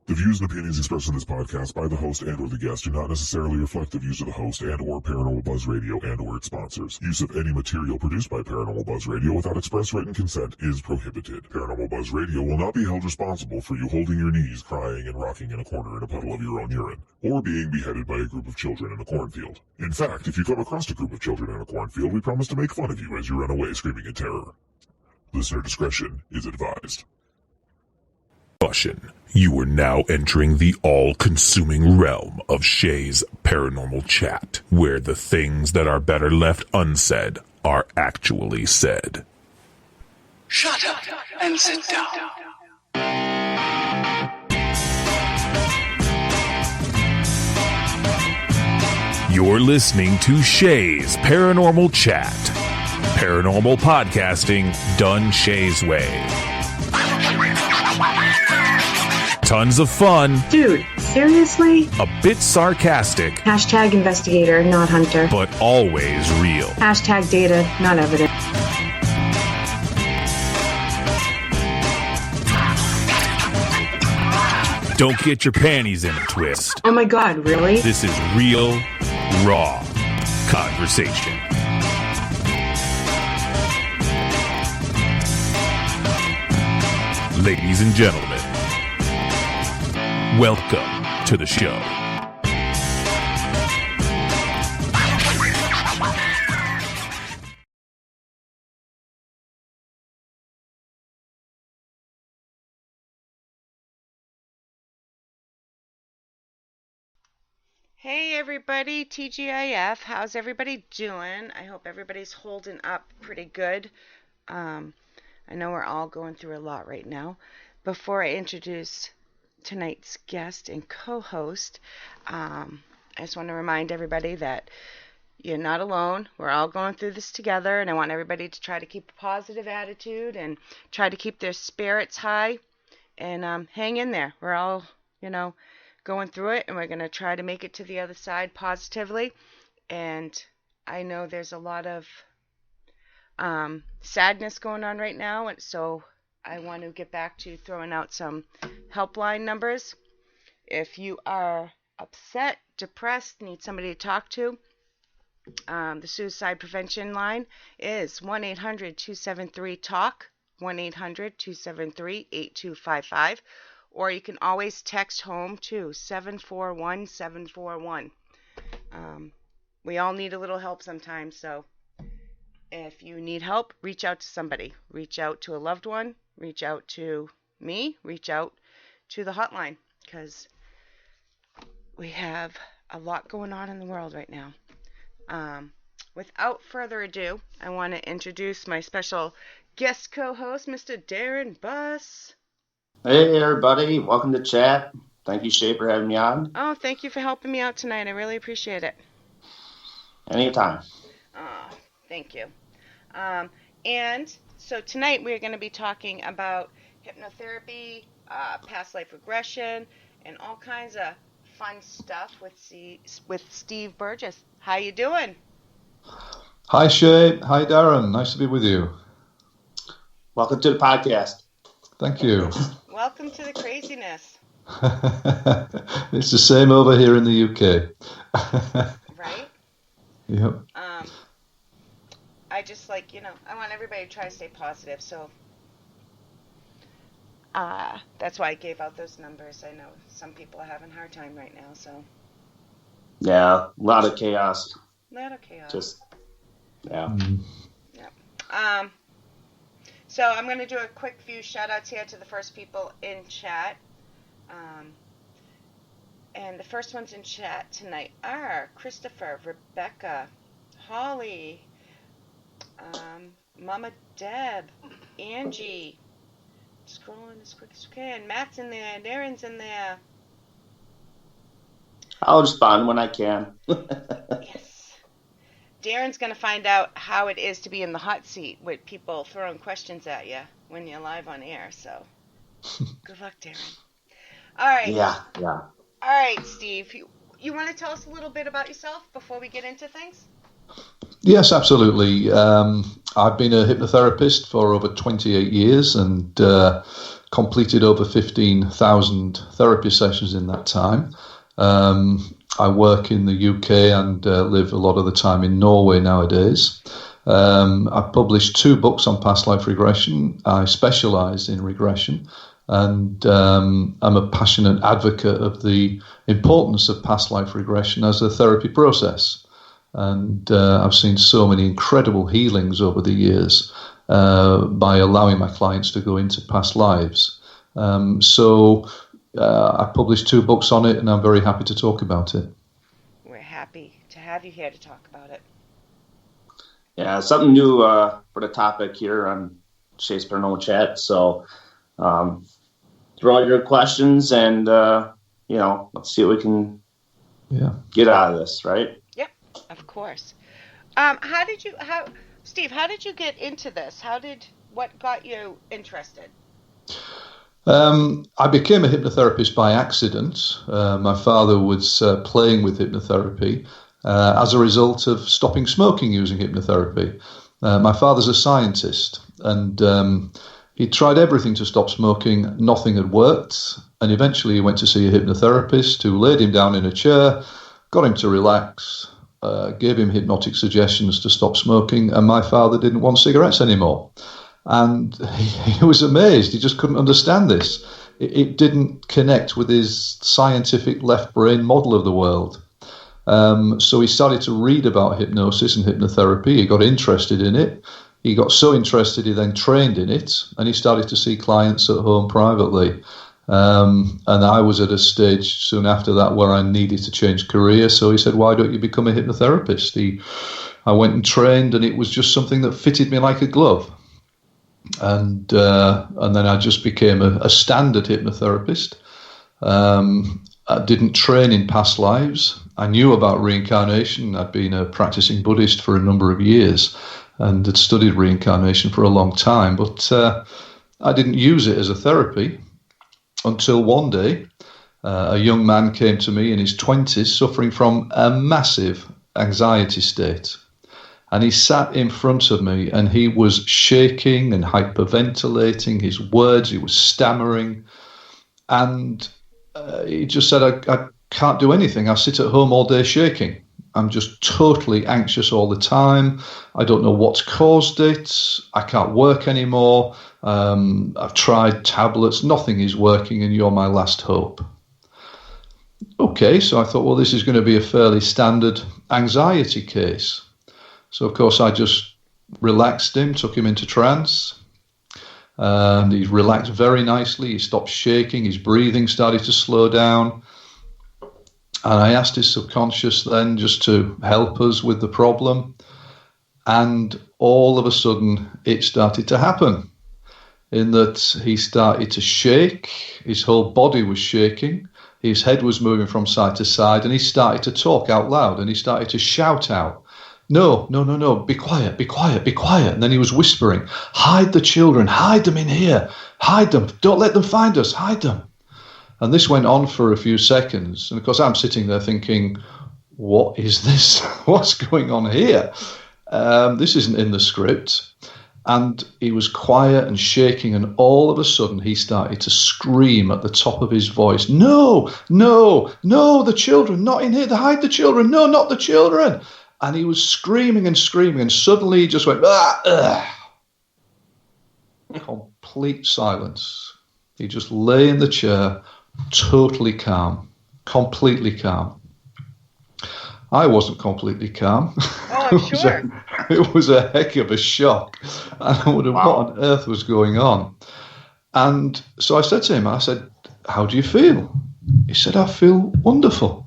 The views and opinions expressed in this podcast by the host and or the guest do not necessarily reflect the views of the host and or Paranormal Buzz Radio and or its sponsors. Use of any material produced by Paranormal Buzz Radio without express written consent is prohibited. Paranormal Buzz Radio will not be held responsible for you holding your knees, crying, and rocking in a corner in a puddle of your own urine, or being beheaded by a group of children in a cornfield. In fact, if you come across a group of children in a cornfield, we promise to make fun of you as you run away screaming in terror. Listener discretion is advised. You are now entering the all-consuming realm of Shay's Paranormal Chat, where the things that are better left unsaid are actually said. Shut up and sit down. You're listening to Shay's Paranormal Chat. Paranormal podcasting done Shay's way. Tons of fun. Dude, seriously? A bit sarcastic. Hashtag investigator, not hunter. But always real. Hashtag data, not evidence. Don't get your panties in a twist. Oh my god, really? This is real, raw conversation. Ladies and gentlemen, welcome to the show. Hey everybody, TGIF. How's everybody doing? I hope everybody's holding up pretty good. I know we're all going through a lot right now. Before I introduce tonight's guest and co-host, I just want to remind everybody that you're not alone. We're all going through this together, and I want everybody to try to keep a positive attitude and try to keep their spirits high and hang in there. We're all, going through it, and we're going to try to make it to the other side positively. And I know there's a lot of sadness going on right now, and so I want to get back to throwing out some helpline numbers. If you are upset, depressed, need somebody to talk to, the suicide prevention line is 1-800-273-TALK, 1-800-273-8255, or you can always text home to 741-741. We all need a little help sometimes, so if you need help, reach out to somebody. Reach out to a loved one. Reach out to me. Reach out to the hotline, because we have a lot going on in the world right now. Without further ado, I want to introduce my special guest co-host, Mr. Darren Buss. Hey everybody, welcome to chat. Thank you, Shay, for having me on. Oh, thank you for helping me out tonight. I really appreciate it. Anytime. Thank you. And so tonight we're going to be talking about hypnotherapy, past life regression, and all kinds of fun stuff with Steve Burgess. How you doing? Hi Shay. Hi Darren. Nice to be with you. Welcome to the podcast. Thank you. Welcome to the craziness. It's the same over here in the UK. Right? Yep. I just I want everybody to try to stay positive. So that's why I gave out those numbers. I know some people are having a hard time right now. So yeah, a lot of chaos. A lot of chaos. Yeah. Yep. So I'm going to do a quick few shout-outs here to the first people in chat. And the first ones in chat tonight are Christopher, Rebecca, Holly, Mama Deb, Angie. Scrolling as quick as we can. Matt's in there. Darren's in there. I'll respond when I can. Yes. Darren's going to find out how it is to be in the hot seat with people throwing questions at you when you're live on air. So good luck, Darren. All right. Yeah. All right, Steve. You want to tell us a little bit about yourself before we get into things? Yes, absolutely. I've been a hypnotherapist for over 28 years and completed over 15,000 therapy sessions in that time. I work in the UK and live a lot of the time in Norway nowadays. I've published 2 books on past life regression. I specialise in regression, and I'm a passionate advocate of the importance of past life regression as a therapy process. And I've seen so many incredible healings over the years by allowing my clients to go into past lives. So I published 2 books on it, and I'm very happy to talk about it. We're happy to have you here to talk about it. Yeah, something new for the topic here on Shay's Paranormal Chat. So throw out your questions and, let's see what we can get out of this, right? Yep, of course. Steve, how did you get into this? What got you interested? I became a hypnotherapist by accident. My father was playing with hypnotherapy as a result of stopping smoking using hypnotherapy. My father's a scientist, and he tried everything to stop smoking. Nothing had worked, and eventually he went to see a hypnotherapist who laid him down in a chair, got him to relax, gave him hypnotic suggestions to stop smoking, and my father didn't want cigarettes anymore. And he was amazed. He just couldn't understand this. It didn't connect with his scientific left brain model of the world. So he started to read about hypnosis and hypnotherapy. He got interested in it. He got so interested, he then trained in it, and he started to see clients at home privately. And I was at a stage soon after that where I needed to change career. So he said, "Why don't you become a hypnotherapist?" I went and trained, and it was just something that fitted me like a glove. And then I just became a standard hypnotherapist. I didn't train in past lives. I knew about reincarnation. I'd been a practicing Buddhist for a number of years and had studied reincarnation for a long time, but I didn't use it as a therapy until one day a young man came to me in his 20s suffering from a massive anxiety state. And he sat in front of me and he was shaking and hyperventilating his words. He was stammering. And he just said, I can't do anything. I sit at home all day shaking. I'm just totally anxious all the time. I don't know what's caused it. I can't work anymore. I've tried tablets. Nothing is working, and you're my last hope. Okay, so I thought, well, this is going to be a fairly standard anxiety case. So, of course, I just relaxed him, took him into trance. And he relaxed very nicely. He stopped shaking. His breathing started to slow down. And I asked his subconscious then just to help us with the problem. And all of a sudden, it started to happen. In that he started to shake. His whole body was shaking. His head was moving from side to side. And he started to talk out loud. And he started to shout out, "No, no, no, no, be quiet, be quiet, be quiet." And then he was whispering, "Hide the children, hide them in here, hide them, don't let them find us, hide them." And this went on for a few seconds. And of course, I'm sitting there thinking, what is this? What's going on here? This isn't in the script. And he was quiet and shaking, and all of a sudden he started to scream at the top of his voice, "No, no, no, the children, not in here, hide the children, no, not the children." And he was screaming and screaming, and suddenly he just went, Complete silence. He just lay in the chair, totally calm, completely calm. I wasn't completely calm. Oh, I'm sure. It was a heck of a shock. And I wondered what on earth was going on. And so I said to him, I said, "How do you feel?" He said, "I feel wonderful.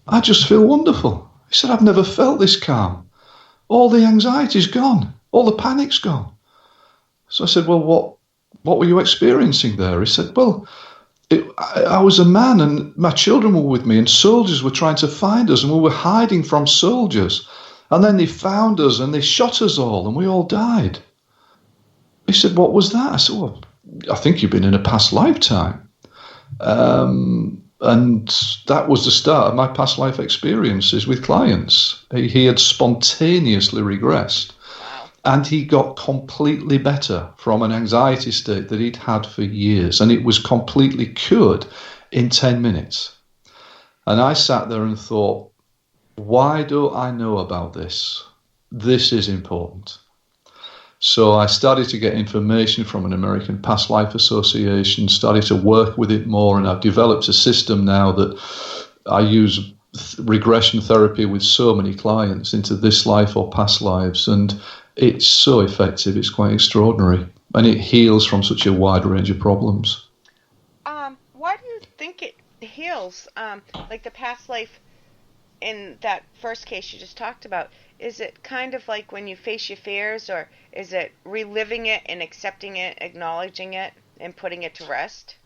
I just feel wonderful." He said, "I've never felt this calm. All the anxiety's gone. All the panic's gone." So I said, "Well, what were you experiencing there?" He said, "Well, I was a man and my children were with me and soldiers were trying to find us and we were hiding from soldiers. And then they found us and they shot us all and we all died." He said, "What was that?" I said, "Well, I think you've been in a past lifetime." And that was the start of my past life experiences with clients. He had spontaneously regressed. And he got completely better from an anxiety state that he'd had for years. And it was completely cured in 10 minutes. And I sat there and thought, why don't I know about this? This is important. So I started to get information from an American Past Life Association, started to work with it more, and I've developed a system now that I use regression therapy with so many clients into this life or past lives, and it's so effective, it's quite extraordinary, and it heals from such a wide range of problems. Why do you think it heals? Like the past life in that first case you just talked about, is it kind of like when you face your fears, or is it reliving it and accepting it, acknowledging it, and putting it to rest?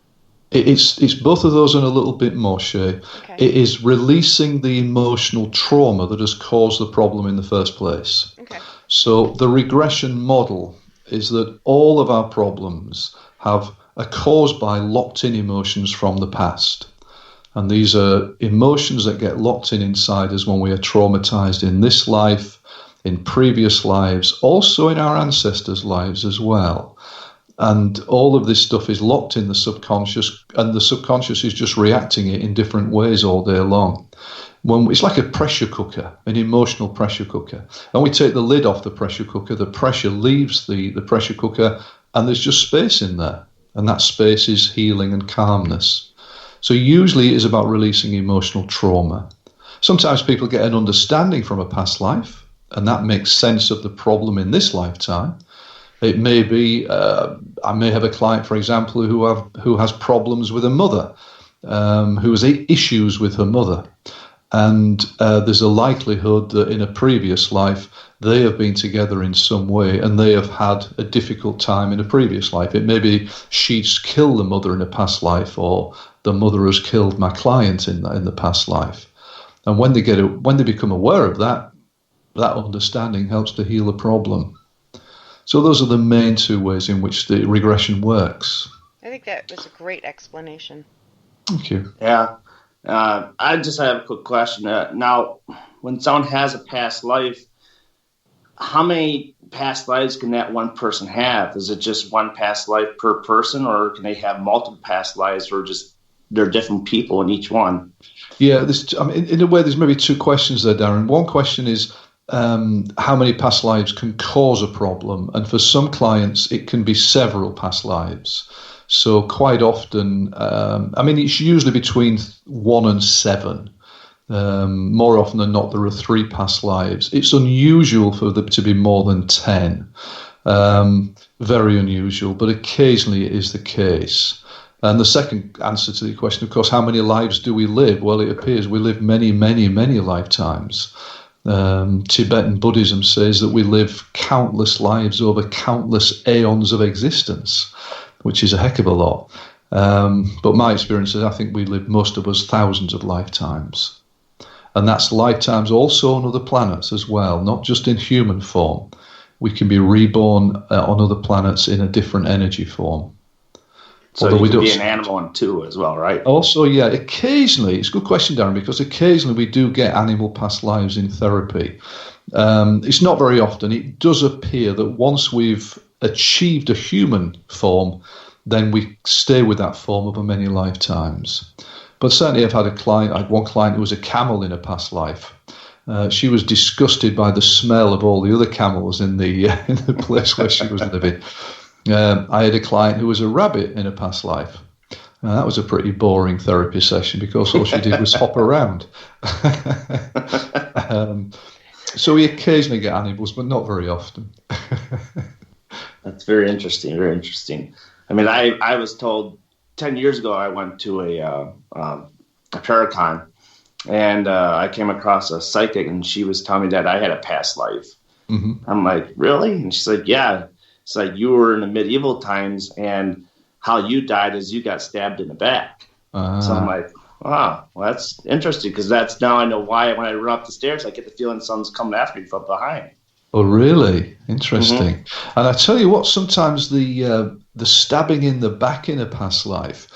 It's both of those and a little bit more, Shay. Okay. It is releasing the emotional trauma that has caused the problem in the first place. Okay. So the regression model is that all of our problems are caused by locked-in emotions from the past. And these are emotions that get locked in inside us when we are traumatized in this life, in previous lives, also in our ancestors' lives as well. And all of this stuff is locked in the subconscious, and the subconscious is just reacting it in different ways all day long. It's like a pressure cooker, an emotional pressure cooker. And we take the lid off the pressure cooker, the pressure leaves the pressure cooker, and there's just space in there. And that space is healing and calmness. So usually it is about releasing emotional trauma. Sometimes people get an understanding from a past life, and that makes sense of the problem in this lifetime. It may be, I may have a client, for example, who has problems with a mother, who has issues with her mother. And there's a likelihood that in a previous life, they have been together in some way and they have had a difficult time in a previous life. It may be she's killed the mother in a past life, or the mother has killed my client in the past life. And when they become aware of that understanding helps to heal the problem. So those are the main two ways in which the regression works. I think that was a great explanation. Thank you. Yeah. I just have a quick question. Now, when someone has a past life, how many past lives can that one person have? Is it just one past life per person, or can they have multiple past lives, or just they're different people in each one? Yeah, in a way, there's maybe two questions there, Darren. One question is how many past lives can cause a problem, and for some clients, it can be several past lives. So quite often, it's usually between 1 and 7. More often than not, there are 3 past lives. It's unusual for them to be more than 10. Very unusual, but occasionally it is the case. And the second answer to the question, of course, how many lives do we live? Well, it appears we live many, many, many lifetimes. Tibetan Buddhism says that we live countless lives over countless aeons of existence, which is a heck of a lot. But my experience is I think we live, most of us, thousands of lifetimes. And that's lifetimes also on other planets as well, not just in human form. We can be reborn on other planets in a different energy form. So you can be an animal too as well, right? Also, yeah, occasionally, it's a good question, Darren, because occasionally we do get animal past lives in therapy. It's not very often. It does appear that once we've achieved a human form, then we stay with that form over many lifetimes. But certainly I had one client who was a camel in a past life. She was disgusted by the smell of all the other camels in the place where she was living. I had a client who was a rabbit in a past life. That was a pretty boring therapy session because all she did was hop around. So we occasionally get animals, but not very often. That's very interesting, very interesting. I mean, I was told 10 years ago I went to a Paracon, and I came across a psychic, and she was telling me that I had a past life. Mm-hmm. I'm like, really? And she's like, yeah. It's like you were in the medieval times, and how you died is you got stabbed in the back. So I'm like, wow, well, that's interesting, because that's now I know why when I run up the stairs, I get the feeling someone's coming after me from behind. Oh, really? Interesting. Mm-hmm. And I tell you what, sometimes the stabbing in the back in a past life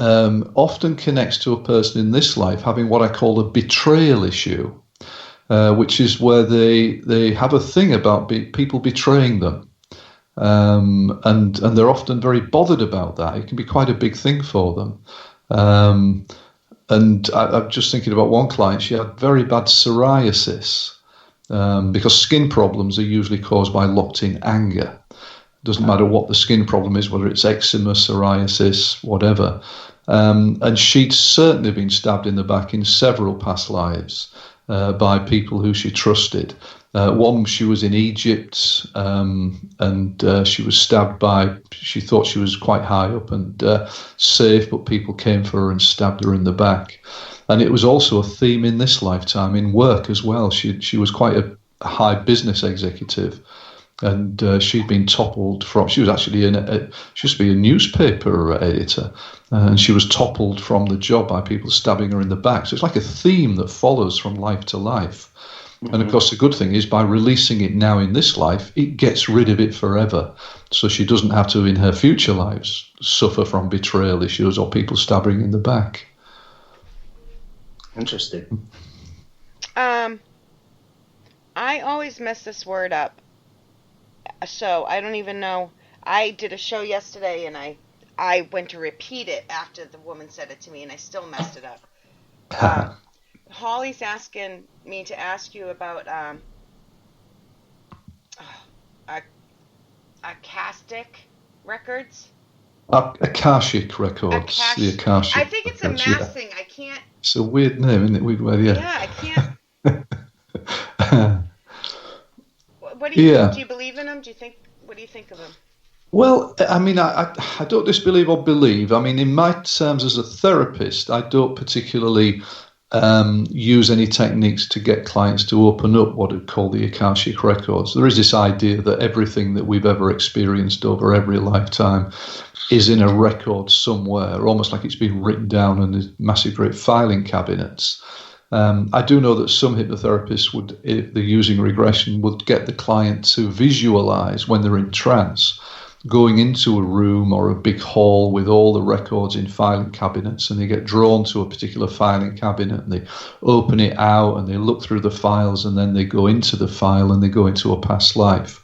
often connects to a person in this life having what I call a betrayal issue, which is where they have a thing about people betraying them. And they're often very bothered about that. It can be quite a big thing for them. And I'm just thinking about one client. She had very bad psoriasis because skin problems are usually caused by locked-in anger. It doesn't matter what the skin problem is, whether it's eczema, psoriasis, whatever. And she'd certainly been stabbed in the back in several past lives by people who she trusted. One, she was in Egypt, and she was stabbed by, she thought she was quite high up and safe, but people came for her and stabbed her in the back. And it was also a theme in this lifetime, in work as well. She was quite a high business executive, and she'd been toppled from, she was actually she used to be a newspaper editor, and she was toppled from the job by people stabbing her in the back. So it's like a theme that follows from life to life. And of course, the good thing is by releasing it now in this life, it gets rid of it forever. So she doesn't have to, in her future lives, suffer from betrayal issues or people stabbing in the back. Interesting. I always mess this word up. So I don't even know. I did a show yesterday, and I went to repeat it after the woman said it to me, and I still messed it up. Holly's asking me to ask you about Akashic records. Akashic records. The Akashic. I think it's records, a mass thing. I can't. It's a weird name, isn't it? Weird word, yeah. Yeah, I can't. What do you do? You believe in them? What do you think of them? Well, I mean, I don't disbelieve or believe. I mean, in my terms as a therapist, I don't particularly use any techniques to get clients to open up what are called the Akashic records. There is this idea that everything that we've ever experienced over every lifetime is in a record somewhere, almost like it's been written down in these massive great filing cabinets. I do know that some hypnotherapists would, if they're using regression, would get the client to visualize when they're in trance, going into a room or a big hall with all the records in filing cabinets, and they get drawn to a particular filing cabinet and they open it out and they look through the files, and then they go into the file and they go into a past life.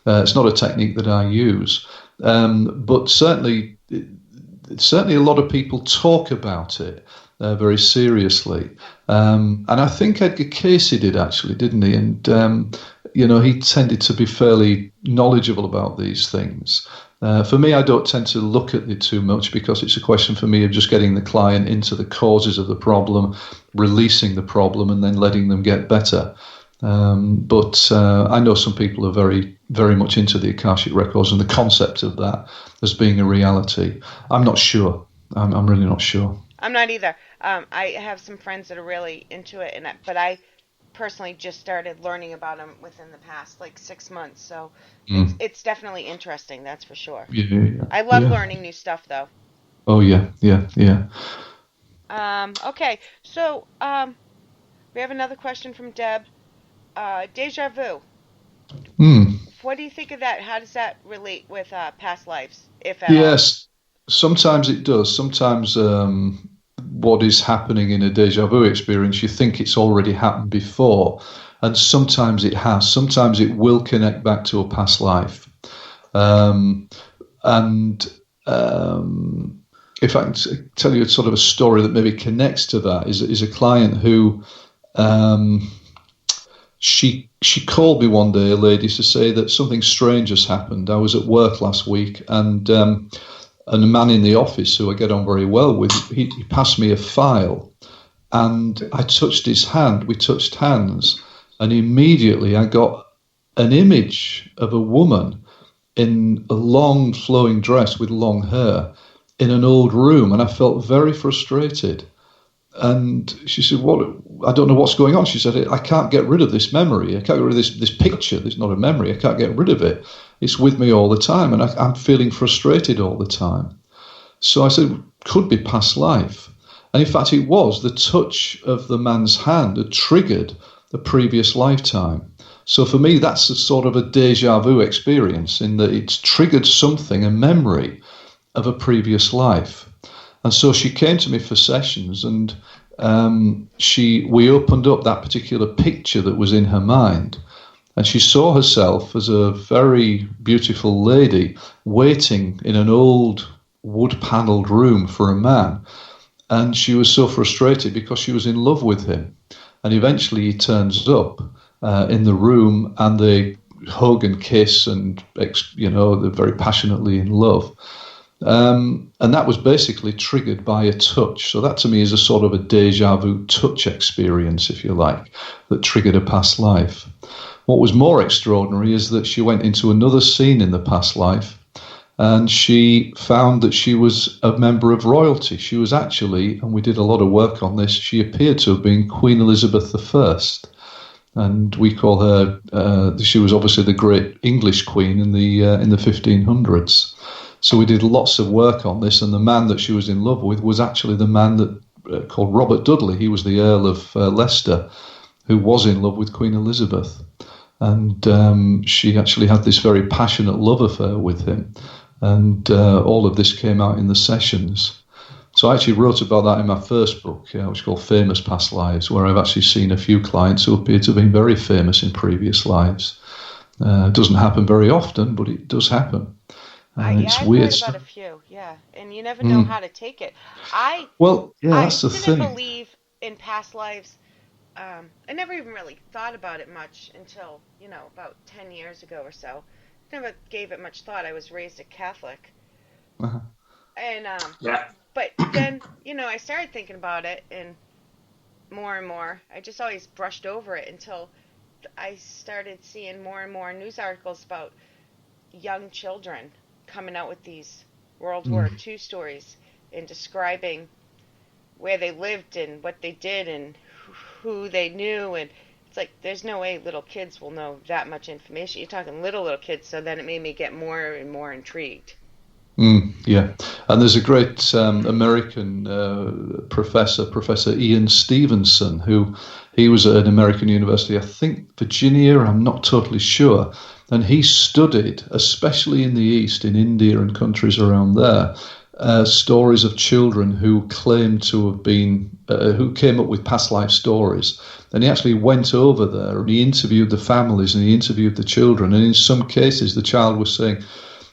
It's not a technique that I use, but certainly a lot of people talk about it very seriously. And I think Edgar Casey did actually, didn't he? And he tended to be fairly knowledgeable about these things. For me, I don't tend to look at it too much because it's a question for me of just getting the client into the causes of the problem, releasing the problem, and then letting them get better. But I know some people are very, very much into the Akashic records and the concept of that as being a reality. I'm not sure. I'm really not sure. I'm not either. I have some friends that are really into it, but I personally just started learning about them within the past 6 months, so it's definitely interesting, that's for sure. Yeah. I love learning new stuff, though. Oh yeah. Okay, so we have another question from Deb. Deja vu. What do you think of that? How does that relate with past lives, if at all? Yes, sometimes it does. Sometimes what is happening in a deja vu experience, you think it's already happened before, and sometimes it has. Sometimes it will connect back to a past life. If I can tell you sort of a story that maybe connects to that, is a client who she called me one day, a lady, to say that something strange has happened. I was at work last week, and a man in the office who I get on very well with, he passed me a file, and I touched his hand. We touched hands, and immediately I got an image of a woman in a long flowing dress with long hair in an old room, and I felt very frustrated. And she said, I don't know what's going on. She said, I can't get rid of this memory. I can't get rid of this picture. There's not a memory. I can't get rid of it. It's with me all the time, and I'm feeling frustrated all the time. So I said, could be past life. And in fact, it was. The touch of the man's hand had triggered the previous lifetime. So for me, that's a sort of a deja vu experience, in that it's triggered something, a memory of a previous life. And so she came to me for sessions, and we opened up that particular picture that was in her mind. And she saw herself as a very beautiful lady waiting in an old wood-panelled room for a man. And she was so frustrated because she was in love with him. And eventually he turns up in the room, and they hug and kiss, and they're very passionately in love. And that was basically triggered by a touch. So that to me is a sort of a deja vu touch experience, if you like, that triggered a past life. What was more extraordinary is that she went into another scene in the past life, and she found that she was a member of royalty. She was actually, and we did a lot of work on this, she appeared to have been Queen Elizabeth I. And we call her, she was obviously the great English queen in the 1500s. So we did lots of work on this, and the man that she was in love with was actually the man that called Robert Dudley. He was the Earl of Leicester, who was in love with Queen Elizabeth. And she actually had this very passionate love affair with him. And all of this came out in the sessions. So I actually wrote about that in my first book, which is called Famous Past Lives, where I've actually seen a few clients who appear to have been very famous in previous lives. It doesn't happen very often, but it does happen. It's weird. I've heard about a few, and you never know how to take it. That's the thing. I didn't believe in past lives. I never even really thought about it much until, about 10 years ago or so. Never gave it much thought. I was raised a Catholic. Uh-huh. And, but then, I started thinking about it, and more. I just always brushed over it until I started seeing more and more news articles about young children coming out with these World War II stories and describing where they lived and what they did and who they knew. And it's like, there's no way little kids will know that much information. You're talking little kids, so then it made me get more and more intrigued. Yeah, and there's a great American Professor Ian Stevenson, he was at an American university, I think Virginia, I'm not totally sure, and he studied, especially in the East, in India and countries around there, stories of children who claimed to have been, who came up with past life stories. And he actually went over there and he interviewed the families and he interviewed the children, and in some cases the child was saying,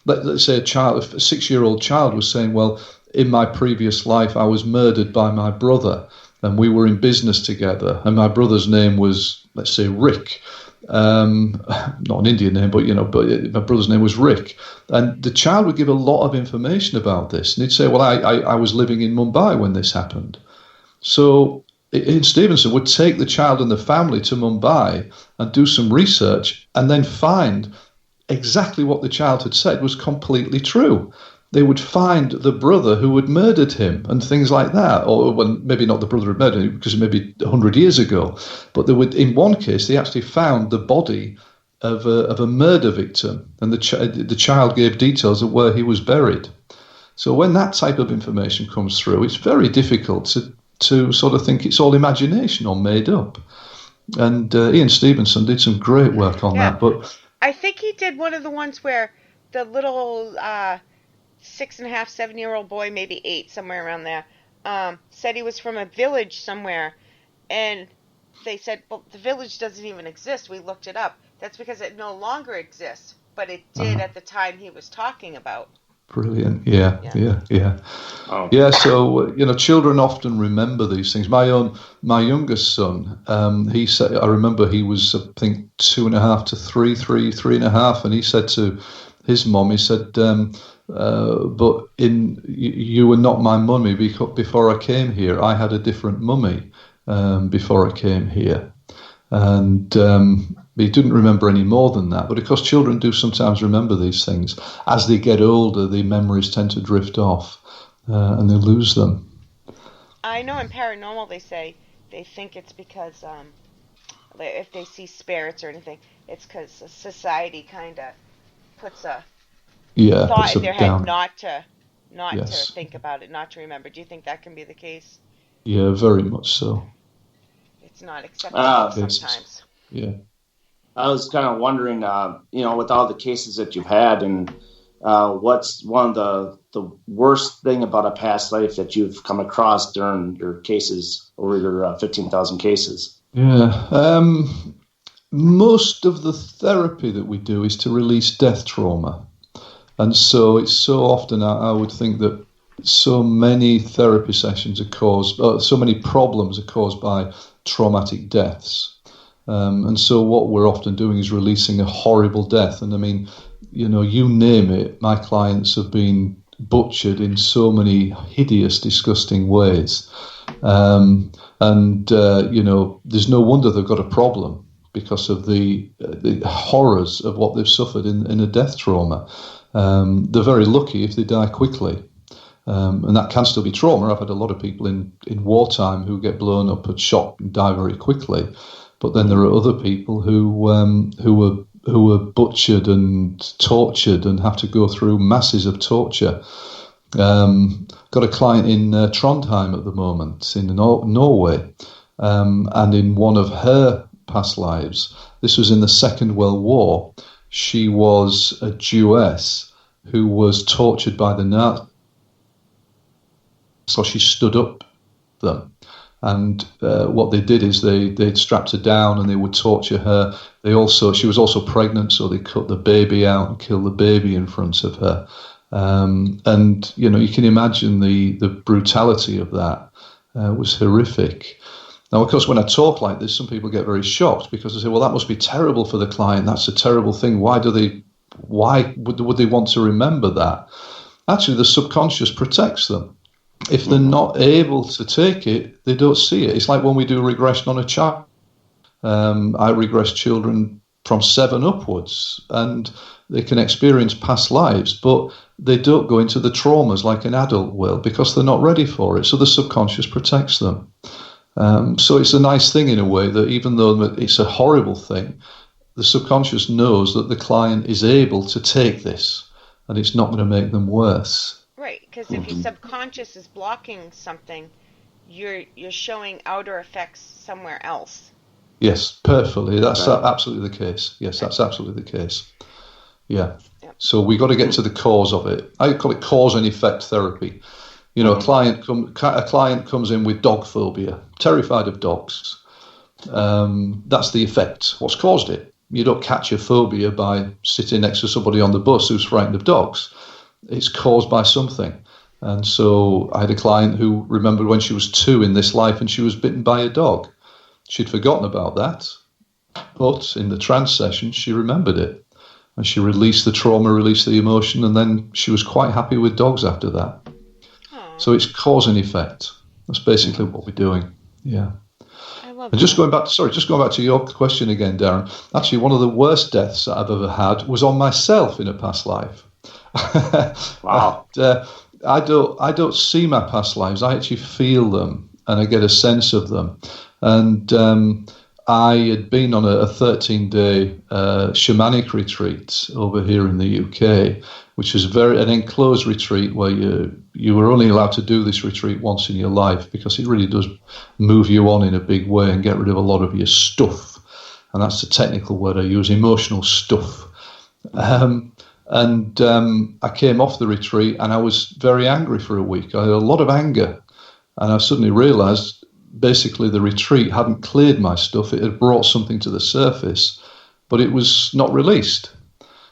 let's say a 6-year-old child was saying, well, in my previous life, I was murdered by my brother and we were in business together. And my brother's name was, let's say, Rick. Not an Indian name, but my brother's name was Rick. And the child would give a lot of information about this. And he'd say, well, I was living in Mumbai when this happened. So Ian Stevenson would take the child and the family to Mumbai and do some research and then find exactly what the child had said was completely true. They would find the brother who had murdered him and things like that, or well, maybe not the brother had murdered him because maybe 100 years ago, but they would. In one case, they actually found the body of a murder victim, and the child gave details of where he was buried. So when that type of information comes through, it's very difficult to sort of think it's all imagination or made up. And Ian Stevenson did some great work on that, but I think he did one of the ones where the little 6.5, 7-year-old boy, maybe 8, somewhere around there, said he was from a village somewhere. And they said, well, the village doesn't even exist. We looked it up. That's because it no longer exists. But it did at the time he was talking about. Brilliant. Yeah. Oh. Yeah, so, children often remember these things. My youngest son, he said, I remember he was, I think, 2.5 to 3.5, and he said to his mom, he said, but you were not my mummy before I came here. I had a different mummy before I came here. And he didn't remember any more than that. But of course, children do sometimes remember these things. As they get older, the memories tend to drift off and they lose them. I know in paranormal they say they think it's because if they see spirits or anything, it's because society kind of puts a thought in their head not to think about it, not to remember. Do you think that can be the case? Yeah, very much so. It's not acceptable sometimes. Yeah. I was kind of wondering, with all the cases that you've had, and what's one of the worst thing about a past life that you've come across during your cases, over your 15,000 cases? Yeah. Most of the therapy that we do is to release death trauma. And so it's so often, I would think that so many therapy sessions are caused, so many problems are caused by traumatic deaths. And so what we're often doing is releasing a horrible death. And I mean, you know, you name it, my clients have been butchered in so many hideous, disgusting ways. You know, there's no wonder they've got a problem because of the horrors of what they've suffered in a death trauma. They're very lucky if they die quickly. And that can still be trauma. I've had a lot of people in wartime who get blown up and shot and die very quickly. But then there are other people who were butchered and tortured and have to go through masses of torture. Got a client in Trondheim at the moment in Norway, and in one of her past lives, this was in the Second World War, she was a Jewess who was tortured by the Nazis. So she stood up them. And what they did is they'd strapped her down and they would torture her. She was also pregnant, so they cut the baby out and killed the baby in front of her. And you know, you can imagine the brutality of that. Was horrific. Now, of course, when I talk like this, some people get very shocked because they say, "Well, that must be terrible for the client. That's a terrible thing. Why would they want to remember that?" Actually, the subconscious protects them. If they're not able to take it, they don't see it. It's like when we do regression on a child. I regress children from 7 upwards, and they can experience past lives, but they don't go into the traumas like an adult will because they're not ready for it. So the subconscious protects them. So it's a nice thing in a way that even though it's a horrible thing, the subconscious knows that the client is able to take this, and it's not going to make them worse. Right, because if your subconscious is blocking something, you're showing outer effects somewhere else. Yes, perfectly. That's absolutely the case. Yes, that's absolutely the case. Yeah. Yep. So we got to get to the cause of it. I call it cause and effect therapy. You know, a client comes in with dog phobia, terrified of dogs. That's the effect. What's caused it? You don't catch a phobia by sitting next to somebody on the bus who's frightened of dogs. It's caused by something. And so I had a client who remembered when she was 2 in this life and she was bitten by a dog. She'd forgotten about that, but in the trance session, she remembered it. And she released the trauma, released the emotion, and then she was quite happy with dogs after that. Aww. So it's cause and effect. That's basically what we're doing. Yeah. I love and just going back to your question again, Darren, actually one of the worst deaths that I've ever had was on myself in a past life. Wow. And, I don't see my past lives. I actually feel them and I get a sense of them. And I had been on a 13-day shamanic retreat over here in the UK, which is an enclosed retreat where you were only allowed to do this retreat once in your life because it really does move you on in a big way and get rid of a lot of your stuff. And that's the technical word I use, emotional stuff. I came off the retreat and I was very angry for a week. I had a lot of anger. And I suddenly realized basically the retreat hadn't cleared my stuff. It had brought something to the surface, but it was not released.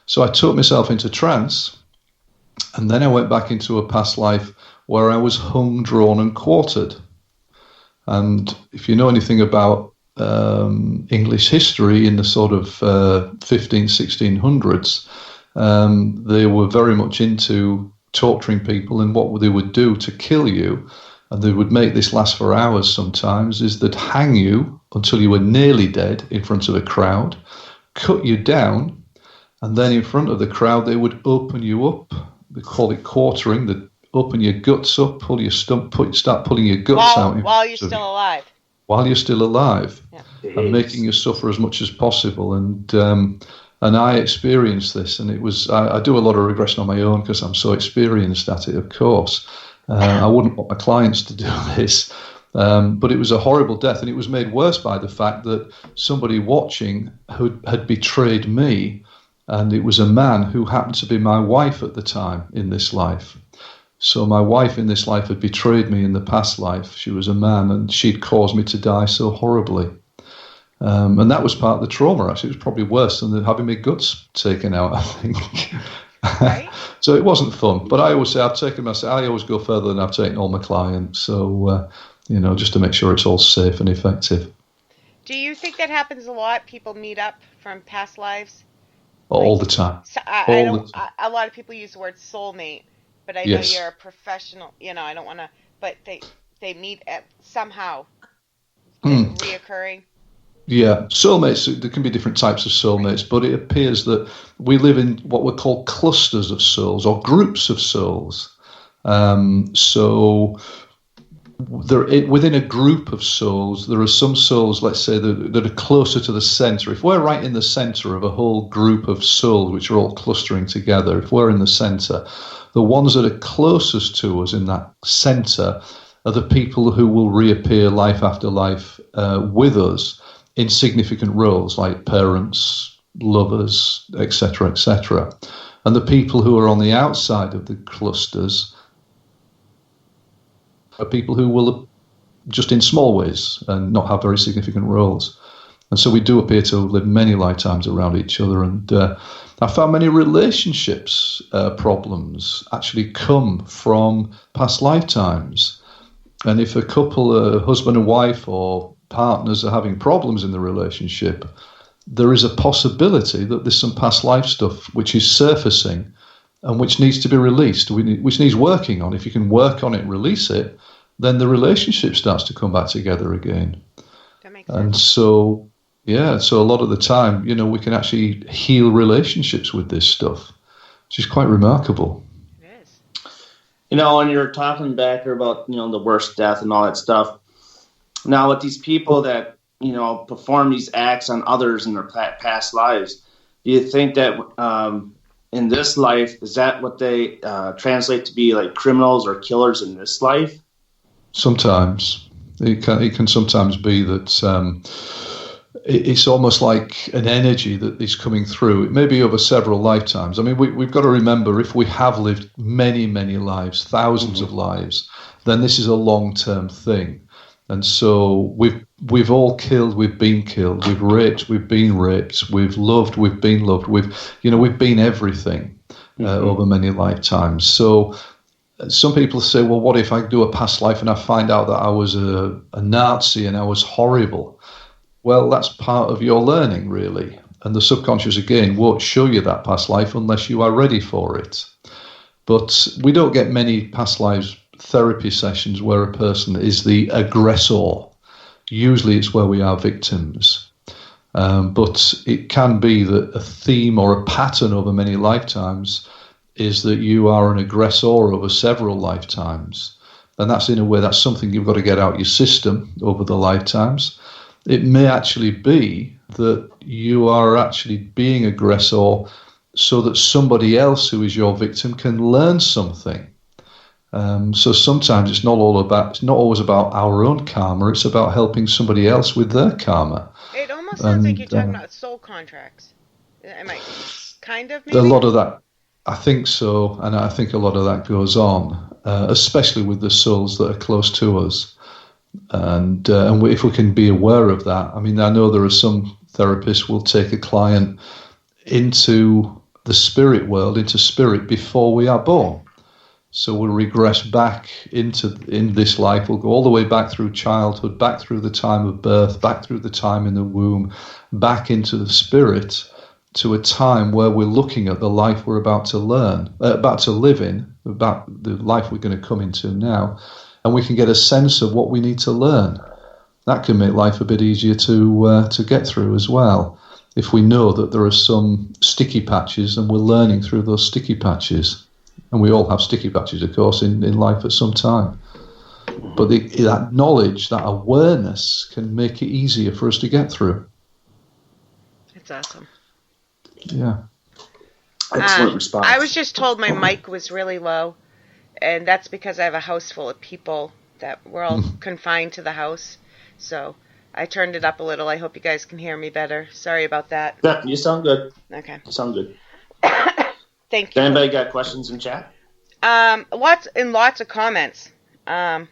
So I took myself into trance, and then I went back into a past life where I was hung, drawn, and quartered. And if you know anything about English history in the sort of 1600s, they were very much into torturing people, and what they would do to kill you, and they would make this last for hours sometimes, is they'd hang you until you were nearly dead in front of a crowd, cut you down, and then in front of the crowd they would open you up. They call it quartering. They'd open your guts up, pull your stomach, start pulling your guts out. While you're still alive. While you're still alive. Yeah. And making you suffer as much as possible. And I experienced this, and it was. I do a lot of regression on my own because I'm so experienced at it, of course. I wouldn't want my clients to do this, but it was a horrible death, and it was made worse by the fact that somebody watching who had betrayed me And it was a man who happened to be my wife at the time in this life. So my wife in this life had betrayed me in the past life. She was a man, and she'd caused me to die so horribly. And that was part of the trauma, actually. It was probably worse than having my guts taken out, I think. Right. So it wasn't fun. But I always say I always go further than I've taken all my clients. So, just to make sure it's all safe and effective. Do you think that happens a lot? People meet up from past lives? All the time. So a lot of people use the word soulmate, but I know you're a professional. I don't want to, but they meet at somehow reoccurring. Yeah, soulmates, there can be different types of soulmates, but it appears that we live in what were called clusters of souls or groups of souls. So within a group of souls, there are some souls, let's say, that are closer to the center. If we're right in the center of a whole group of souls, which are all clustering together, if we're in the center, the ones that are closest to us in that center are the people who will reappear life after life with us in significant roles like parents, lovers, etc., etc. And the people who are on the outside of the clusters are people who will just in small ways and not have very significant roles. And so we do appear to live many lifetimes around each other. And I found many relationships problems actually come from past lifetimes. And if a couple, a husband and wife or partners are having problems in the relationship, there is a possibility that there's some past life stuff which is surfacing and which needs to be released, which needs working on. If you can work on it, release it, then the relationship starts to come back together again. That makes sense. And so, so a lot of the time, we can actually heal relationships with this stuff, which is quite remarkable. It is. And you're talking back here about, the worst death and all that stuff. Now, with these people that, perform these acts on others in their past lives, do you think that in this life, is that what they translate to be like criminals or killers in this life? Sometimes. It can sometimes be that it's almost like an energy that is coming through. It may be over several lifetimes. I mean, we've got to remember, if we have lived many, many lives, thousands of lives, then this is a long-term thing. And so we've all killed, we've been killed, we've raped, we've been raped, we've loved, we've been loved, we've been everything over many lifetimes. So some people say, well, what if I do a past life and I find out that I was a Nazi and I was horrible? Well, that's part of your learning, really. And the subconscious, again, won't show you that past life unless you are ready for it. But we don't get many past lives therapy sessions where a person is the aggressor. Usually it's where we are victims. But it can be that a theme or a pattern over many lifetimes is that you are an aggressor over several lifetimes. And that's, in a way, that's something you've got to get out your system over the lifetimes. It may actually be that you are actually being aggressor so that somebody else who is your victim can learn something. So sometimes it's not always about our own karma. It's about helping somebody else with their karma. It almost sounds like you're talking about soul contracts. Am I kind of? Maybe? A lot of that, I think so, and I think a lot of that goes on, especially with the souls that are close to us. And if we can be aware of that, I mean, I know there are some therapists will take a client into the spirit world, into spirit before we are born. So we'll regress back in this life. We'll go all the way back through childhood, back through the time of birth, back through the time in the womb, back into the spirit to a time where we're looking at the life we're about to live in, about the life we're going to come into now, and we can get a sense of what we need to learn. That can make life a bit easier to get through as well. If we know that there are some sticky patches and we're learning through those sticky patches. And we all have sticky patches, of course, in life at some time. But that knowledge, that awareness can make it easier for us to get through. That's awesome. Yeah. Excellent response. I was just told my mic was really low, and that's because I have a house full of people that we're all confined to the house. So I turned it up a little. I hope you guys can hear me better. Sorry about that. Yeah, you sound good. Okay. You sound good. Thank you. Anybody got questions in chat? Lots of comments. They're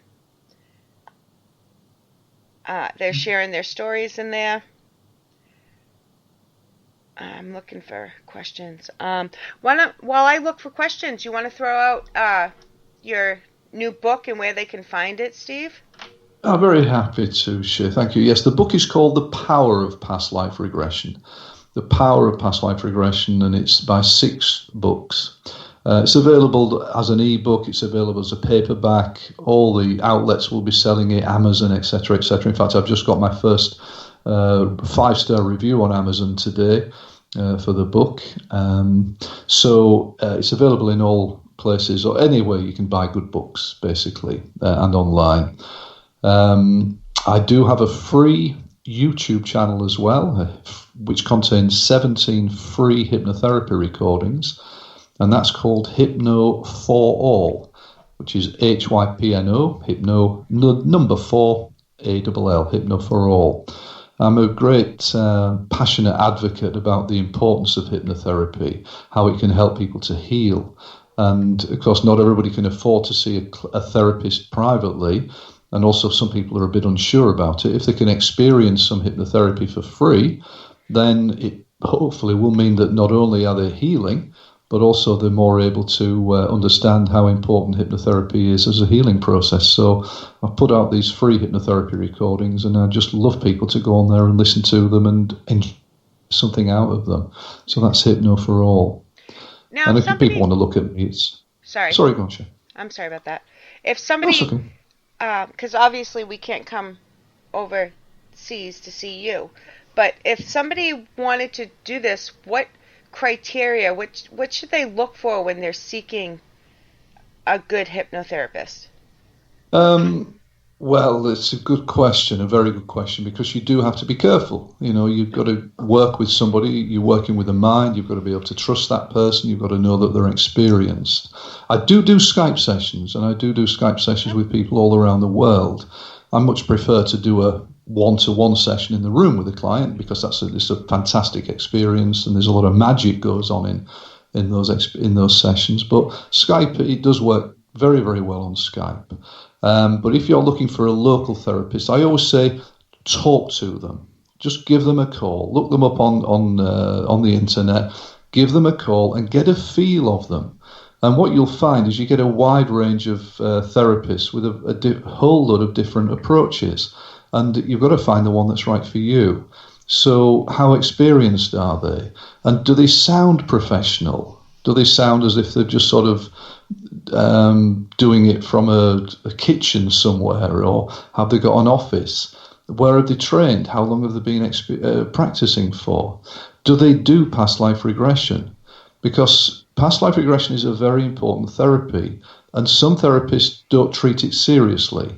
sharing their stories in there. I'm looking for questions. While I look for questions, you want to throw out your new book and where they can find it, Steve? I'm very happy to share. Thank you. Yes, the book is called The Power of Past Life Regression. The Power of Past Life Regression, and it's by 6 books. It's available as an ebook. It's available as a paperback. All the outlets will be selling it, Amazon, etc., etc. In fact, I've just got my first 5-star review on Amazon today for the book. So it's available in all places or anywhere you can buy good books, basically, and online. I do have a free YouTube channel as well, which contains 17 free hypnotherapy recordings, and that's called Hypno for All, which is HYPNO, Hypno number 4 ALL, Hypno for All. I'm a great passionate advocate about the importance of hypnotherapy, how it can help people to heal. And of course, not everybody can afford to see a therapist privately. And also some people are a bit unsure about it. If they can experience some hypnotherapy for free, then it hopefully will mean that not only are they healing, but also they're more able to understand how important hypnotherapy is as a healing process. So I've put out these free hypnotherapy recordings, and I just love people to go on there and listen to them and enjoy something out of them. So that's Hypno for All. Now, and if people want to look at me, it's... Sorry, go on, Sharon. I'm sorry about that. If somebody... That's okay. Because obviously we can't come overseas to see you. But if somebody wanted to do this, what criteria, what should they look for when they're seeking a good hypnotherapist? Well, it's a good question, a very good question, because you do have to be careful. You know, you've got to work with somebody, you're working with a mind, you've got to be able to trust that person, you've got to know that they're experienced. I do Skype sessions, and I do Skype sessions with people all around the world. I much prefer to do a one-to-one session in the room with a client, because it's a fantastic experience, and there's a lot of magic goes on in those sessions. But Skype, it does work very, very well on Skype. But if you're looking for a local therapist, I always say talk to them. Just give them a call. Look them up on the internet. Give them a call and get a feel of them. And what you'll find is you get a wide range of therapists with a whole lot of different approaches. And you've got to find the one that's right for you. So how experienced are they? And do they sound professional? Do they sound as if they're just sort of doing it from a kitchen somewhere, or have they got an office? Where have they trained? How long have they been practicing for? Do they do past life regression? Because past life regression is a very important therapy, and some therapists don't treat it seriously.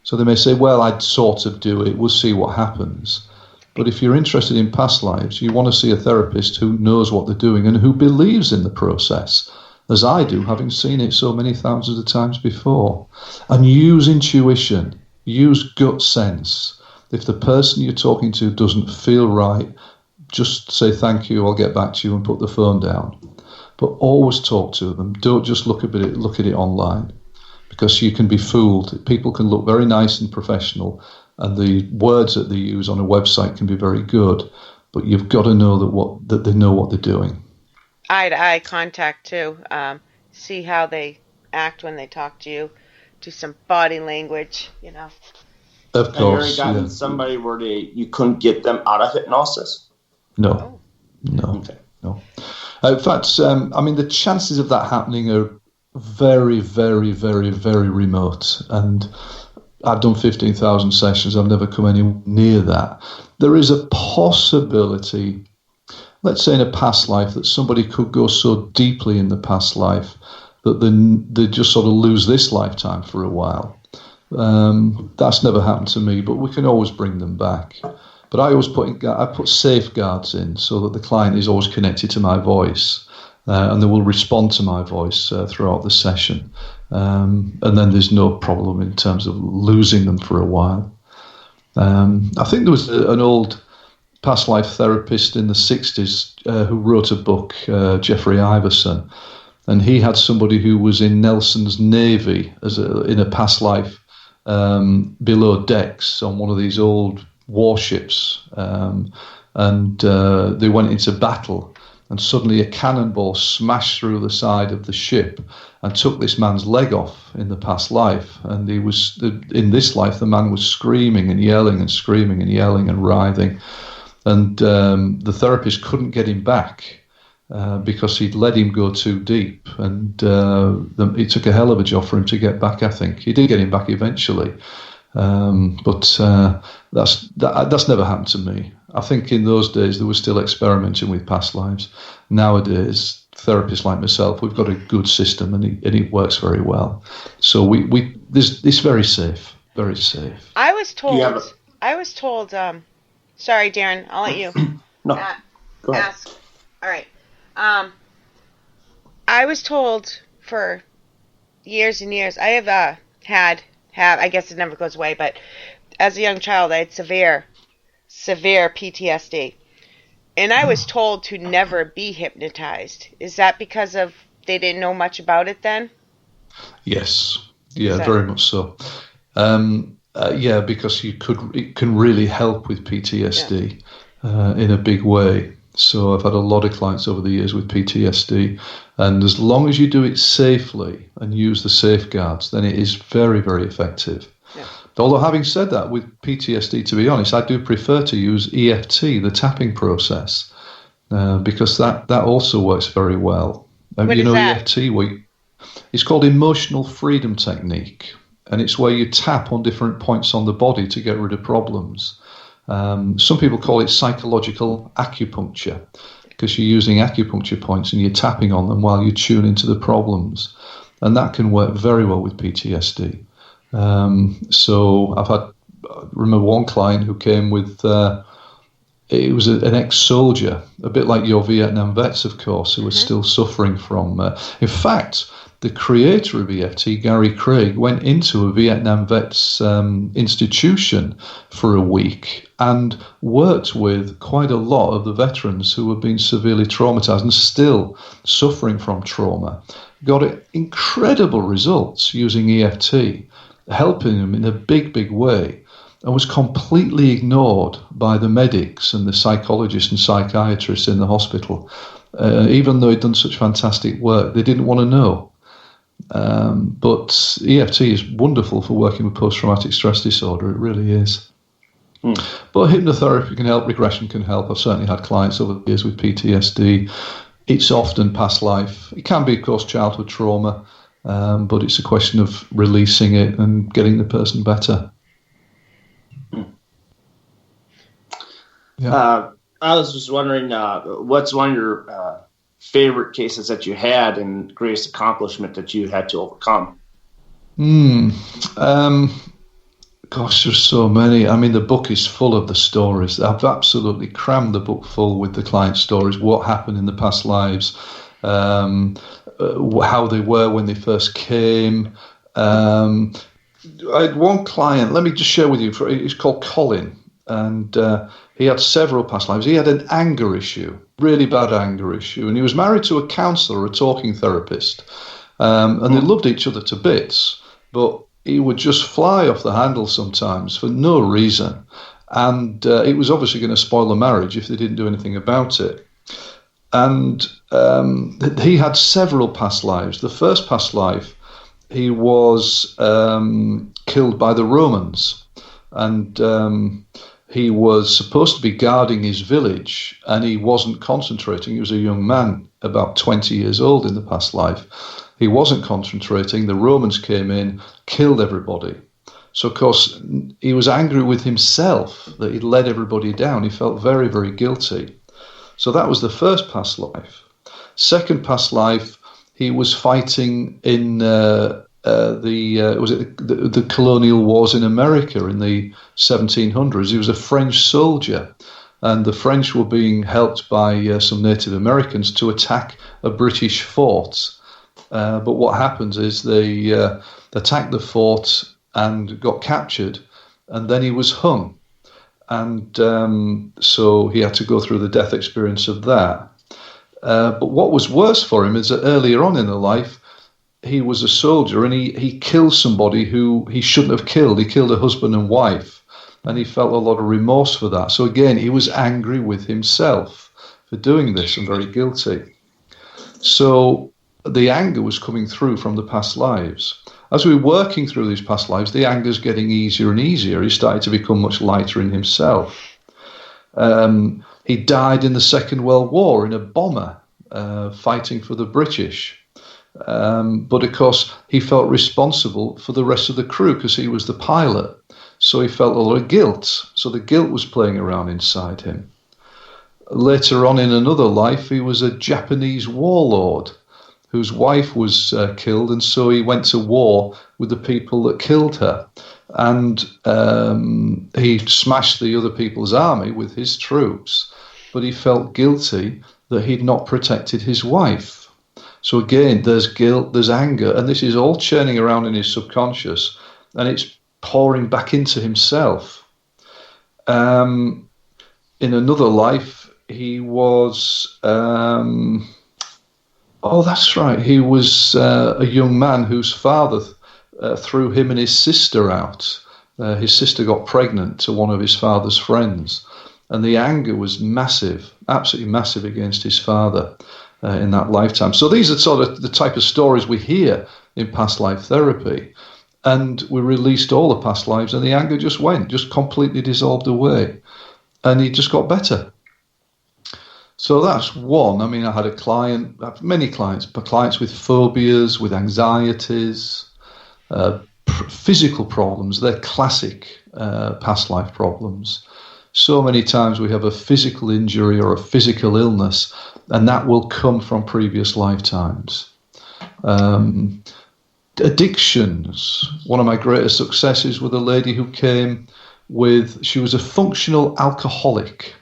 So they may say, well, I'd sort of do it, we'll see what happens. But if you're interested in past lives, you want to see a therapist who knows what they're doing and who believes in the process, as I do, having seen it so many thousands of times before. And use intuition, use gut sense. If the person you're talking to doesn't feel right, just say thank you, I'll get back to you, and put the phone down. But always talk to them. Don't just look at it online, because you can be fooled. People can look very nice and professional, and the words that they use on a website can be very good, but you've got to know that they know what they're doing. Eye-to-eye contact too. See how they act when they talk to you. Do some body language, you know. Of course. Have you ever gotten somebody where you couldn't get them out of hypnosis? No. Oh. No. Okay. No. In fact, I mean, the chances of that happening are very, very, very, very remote. And I've done 15,000 sessions. I've never come anywhere near that. There is a possibility, let's say in a past life, that somebody could go so deeply in the past life that they just sort of lose this lifetime for a while. That's never happened to me, but we can always bring them back. But I put safeguards in so that the client is always connected to my voice, and they will respond to my voice throughout the session. And then there's no problem in terms of losing them for a while. I think there was an old past life therapist in the 60s who wrote a book, Jeffrey Iverson, and he had somebody who was in Nelson's Navy in a past life below decks on one of these old warships, and they went into battle, and suddenly a cannonball smashed through the side of the ship and took this man's leg off in the past life. And in this life, the man was screaming and yelling and screaming and yelling and writhing. And the therapist couldn't get him back because he'd let him go too deep. And it took a hell of a job for him to get back, I think. He did get him back eventually. But that's never happened to me. I think in those days they were still experimenting with past lives. Nowadays, therapists like myself, we've got a good system, and it works very well. So it's very safe, very safe. I was told. Sorry, Darren. I'll let you. No, go ahead. Ask. All right. I was told for years and years. I have had. I guess it never goes away, but as a young child, I had severe PTSD. And I was told to never be hypnotized. Is that because they didn't know much about it then? Yes. Yeah, very much so. Because it can really help with PTSD in a big way. So I've had a lot of clients over the years with PTSD, and as long as you do it safely and use the safeguards, then it is very, very effective. Yeah. Although having said that, with PTSD, to be honest, I do prefer to use EFT, the tapping process, because that also works very well. What is that? EFT, it's called emotional freedom technique, and it's where you tap on different points on the body to get rid of problems. Some people call it psychological acupuncture, because you're using acupuncture points and you're tapping on them while you tune into the problems. And that can work very well with PTSD. So I remember one client who came with, it was an ex-soldier, a bit like your Vietnam vets, of course, who was still suffering from, in fact, the creator of EFT, Gary Craig, went into a Vietnam vets institution for a week and worked with quite a lot of the veterans who were being severely traumatized and still suffering from trauma. Got incredible results using EFT, helping them in a big, big way, and was completely ignored by the medics and the psychologists and psychiatrists in the hospital. Even though he'd done such fantastic work, they didn't want to know. But EFT is wonderful for working with post-traumatic stress disorder. It really is. But hypnotherapy can help, regression can help. I've certainly had clients over the years with PTSD. It's often past life. It can be, of course, childhood trauma, but it's a question of releasing it and getting the person better. Yeah. I was just wondering, what's one of your favorite cases that you had and greatest accomplishment that you had to overcome? Gosh, there's so many. I mean, the book is full of the stories. I've absolutely crammed the book full with the client stories, what happened in the past lives, how they were when they first came. I had one client, let me just share with you, he's called Colin, and he had several past lives. He had an anger issue, really bad anger issue, and he was married to a counsellor, a talking therapist, and they loved each other to bits, but he would just fly off the handle sometimes for no reason, and it was obviously going to spoil the marriage if they didn't do anything about it. And he had several past lives. The first past life, he was killed by the Romans, and he was supposed to be guarding his village, and he wasn't concentrating. He was a young man, about 20 years old in the past life. He wasn't concentrating. The Romans came in, killed everybody. So, of course, he was angry with himself that he'd let everybody down. He felt very, very guilty. So that was the first past life. Second past life, he was fighting in the colonial wars in America in the 1700s. He was a French soldier, and the French were being helped by some Native Americans to attack a British fort. But what happens is they attacked the fort and got captured, and then he was hung. And so he had to go through the death experience of that. But what was worse for him is that earlier on in the life, he was a soldier and he killed somebody who he shouldn't have killed. He killed a husband and wife, and he felt a lot of remorse for that. So again, he was angry with himself for doing this and very guilty. So the anger was coming through from the past lives. As we were working through these past lives, the anger's getting easier and easier. He started to become much lighter in himself. He died in the Second World War in a bomber fighting for the British. But of course, he felt responsible for the rest of the crew because he was the pilot. So he felt a lot of guilt. So the guilt was playing around inside him. Later on in another life, he was a Japanese warlord whose wife was killed, and so he went to war with the people that killed her. And he smashed the other people's army with his troops, but he felt guilty that he'd not protected his wife. So again, there's guilt, there's anger, and this is all churning around in his subconscious, and it's pouring back into himself. In another life, he was... Oh, that's right. He was a young man whose father threw him and his sister out. His sister got pregnant to one of his father's friends, and the anger was massive, absolutely massive against his father in that lifetime. So these are sort of the type of stories we hear in past life therapy. And we released all the past lives, and the anger just completely dissolved away, and he just got better. So that's one. I mean, I had many clients, but clients with phobias, with anxieties, physical problems. They're classic past life problems. So many times we have a physical injury or a physical illness, and that will come from previous lifetimes. Addictions. One of my greatest successes with a lady who came she was a functional alcoholic,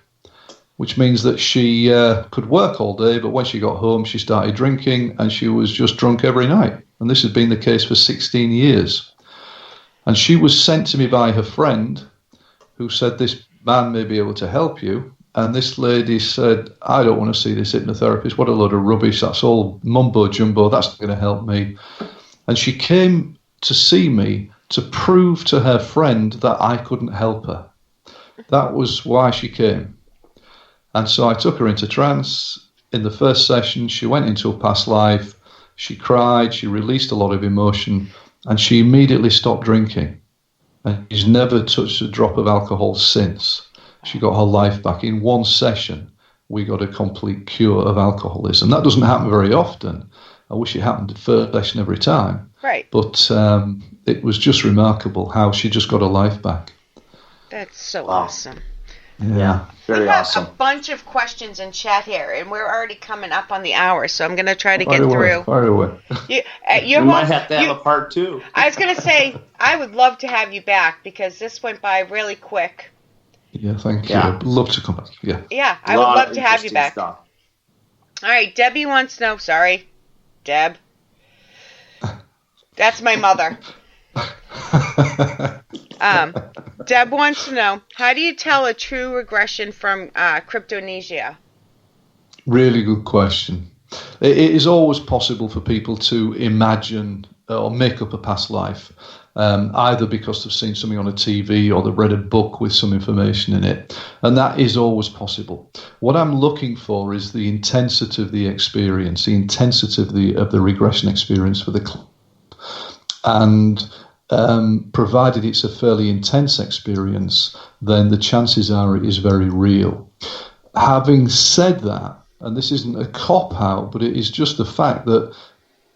which means that she could work all day, but when she got home, she started drinking, and she was just drunk every night. And this had been the case for 16 years. And she was sent to me by her friend, who said, this man may be able to help you. And this lady said, I don't want to see this hypnotherapist. What a load of rubbish. That's all mumbo-jumbo. That's not going to help me. And she came to see me to prove to her friend that I couldn't help her. That was why she came. And so I took her into trance. In the first session, she went into a past life. She cried. She released a lot of emotion. And she immediately stopped drinking. And she's never touched a drop of alcohol since. She got her life back. In one session, we got a complete cure of alcoholism. That doesn't happen very often. I wish it happened at first session every time. Right. But it was just remarkable how she just got her life back. That's so awesome. Yeah, very awesome. A bunch of questions in chat here, and we're already coming up on the hour, so I'm going to try to get through. Fire away. We might have to have a part two. I was going to say, I would love to have you back, because this went by really quick. Yeah, thank you. I'd love to come back. Yeah, I would love to have you back. Stuff. All right, Debbie wants to know. Sorry, Deb. That's my mother. Deb wants to know, how do you tell a true regression from cryptomnesia? Really good question. It is always possible for people to imagine or make up a past life, either because they've seen something on a TV or they've read a book with some information in it, and that is always possible. What I'm looking for is the intensity of the experience, the intensity of the regression experience for the client. And provided it's a fairly intense experience, then the chances are it is very real. Having said that, and this isn't a cop-out, but it is just the fact that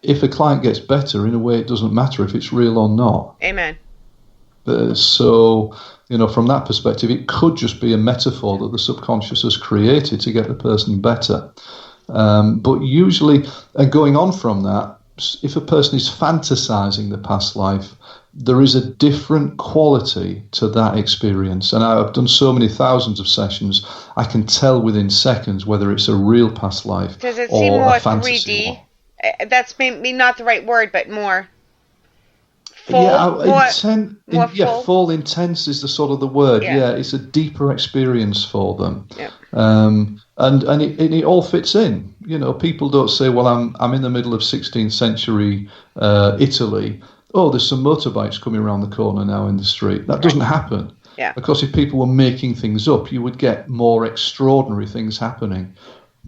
if a client gets better, in a way it doesn't matter if it's real or not. Amen. So, from that perspective, it could just be a metaphor that the subconscious has created to get the person better. But usually, and going on from that, if a person is fantasizing the past life, there is a different quality to that experience. And I've done so many thousands of sessions, I can tell within seconds whether it's a real past life Does it or seem more a fantasy 3D? one. That's maybe not the right word, but more Full intense is the sort of the word. Yeah, it's a deeper experience for them. Yeah. And it all fits in. You know, people don't say, well, I'm in the middle of 16th century Italy. Oh, there's some motorbikes coming around the corner now in the street. That doesn't happen. Yeah. Because if people were making things up, you would get more extraordinary things happening.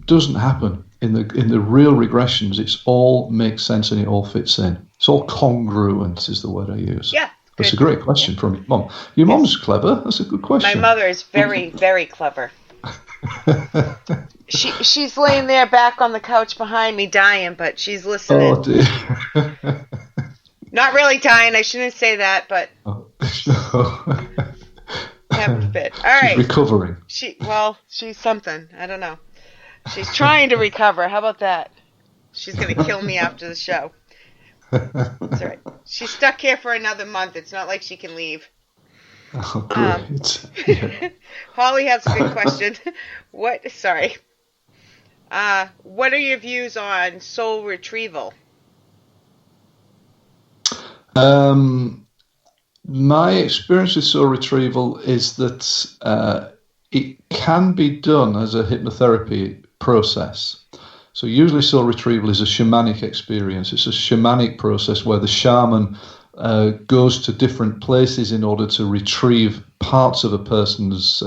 Doesn't happen in the real regressions. It's all makes sense and it all fits in. It's all congruent is the word I use. Yeah. That's a great question from your mum. Your mum's clever. That's a good question. My mother is very, very clever. She's laying there back on the couch behind me dying, but she's listening. Oh, dear. Not really dying. I shouldn't say that, but no. having a fit. All right. She's recovering. She's something. I don't know. She's trying to recover. How about that? She's going to kill me after the show. That's all right. She's stuck here for another month. It's not like she can leave. Oh, great. Yeah. Holly has a good question. What are your views on soul retrieval? My experience with soul retrieval is that it can be done as a hypnotherapy process. So usually soul retrieval is a shamanic experience. It's a shamanic process where the shaman goes to different places in order to retrieve parts of a person's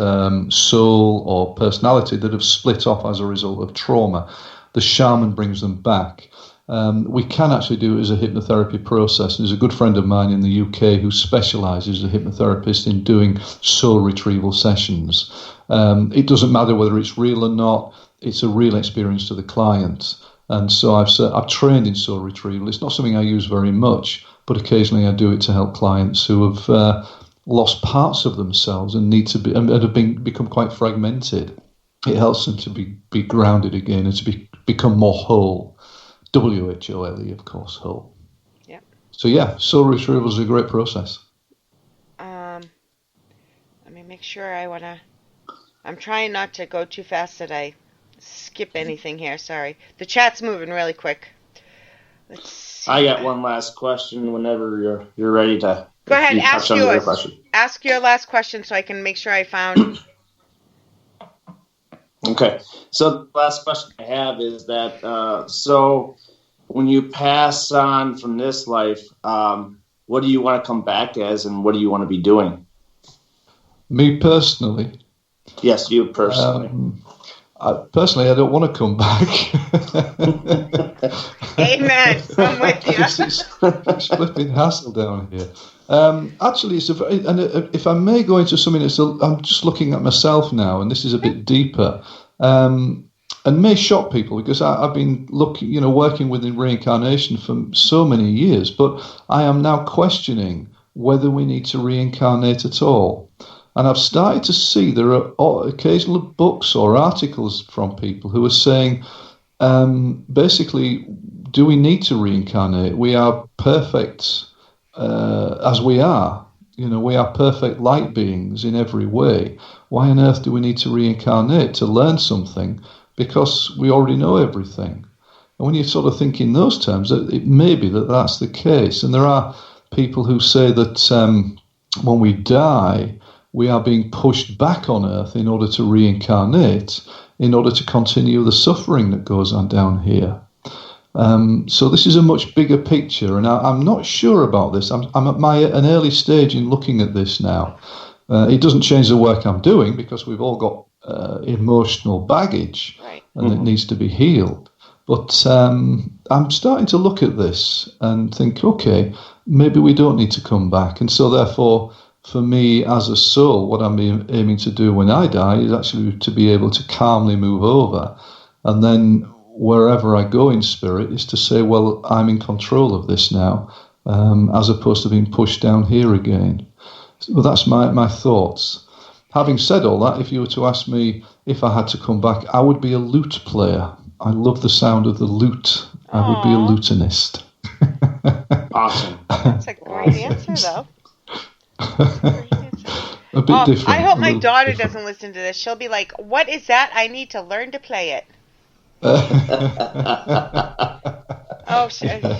soul or personality that have split off as a result of trauma. The shaman brings them back. We can actually do it as a hypnotherapy process. There's a good friend of mine in the UK who specialises as a hypnotherapist in doing soul retrieval sessions. It doesn't matter whether it's real or not. It's a real experience to the client. And so I've trained in soul retrieval. It's not something I use very much, but occasionally I do it to help clients who have lost parts of themselves and need to be and have become quite fragmented. It helps them to be grounded again and to become more whole. WHOLE, of course, whole. Yep. So yeah, soul retrieval is a great process. Let me make sure I'm trying not to go too fast today. Skip anything here, sorry. The chat's moving really quick. Let's see. I got one last question whenever you're ready to go ahead, ask yours. Question. Ask your last question so I can make sure I found. Okay. So the last question I have is that so when you pass on from this life, what do you want to come back as and what do you want to be doing? Me personally? Yes, you personally. Personally, I don't want to come back. Amen. I'm with you. It's flipping hassle down here. Actually, it's if I may go into something I'm just looking at myself now, and this is a bit deeper, and may shock people because I've been working within reincarnation for so many years, but I am now questioning whether we need to reincarnate at all. And I've started to see there are occasional books or articles from people who are saying, basically, do we need to reincarnate? We are perfect as we are. We are perfect light beings in every way. Why on earth do we need to reincarnate to learn something? Because we already know everything. And when you sort of think in those terms, it may be that that's the case. And there are people who say that when we die, we are being pushed back on Earth in order to reincarnate, in order to continue the suffering that goes on down here. So this is a much bigger picture, and I'm not sure about this. I'm at an early stage in looking at this now. It doesn't change the work I'm doing because we've all got emotional baggage, right, and it needs to be healed. But I'm starting to look at this and think, okay, maybe we don't need to come back, and so therefore, for me as a soul, what I'm aiming to do when I die is actually to be able to calmly move over. And then wherever I go in spirit is to say, well, I'm in control of this now, as opposed to being pushed down here again. Well, that's my thoughts. Having said all that, if you were to ask me if I had to come back, I would be a lute player. I love the sound of the lute. I would be a lutenist. Awesome. That's a great answer, though. A bit different. I hope my daughter doesn't listen to this. She'll be like, what is that? I need to learn to play it. Oh, she will.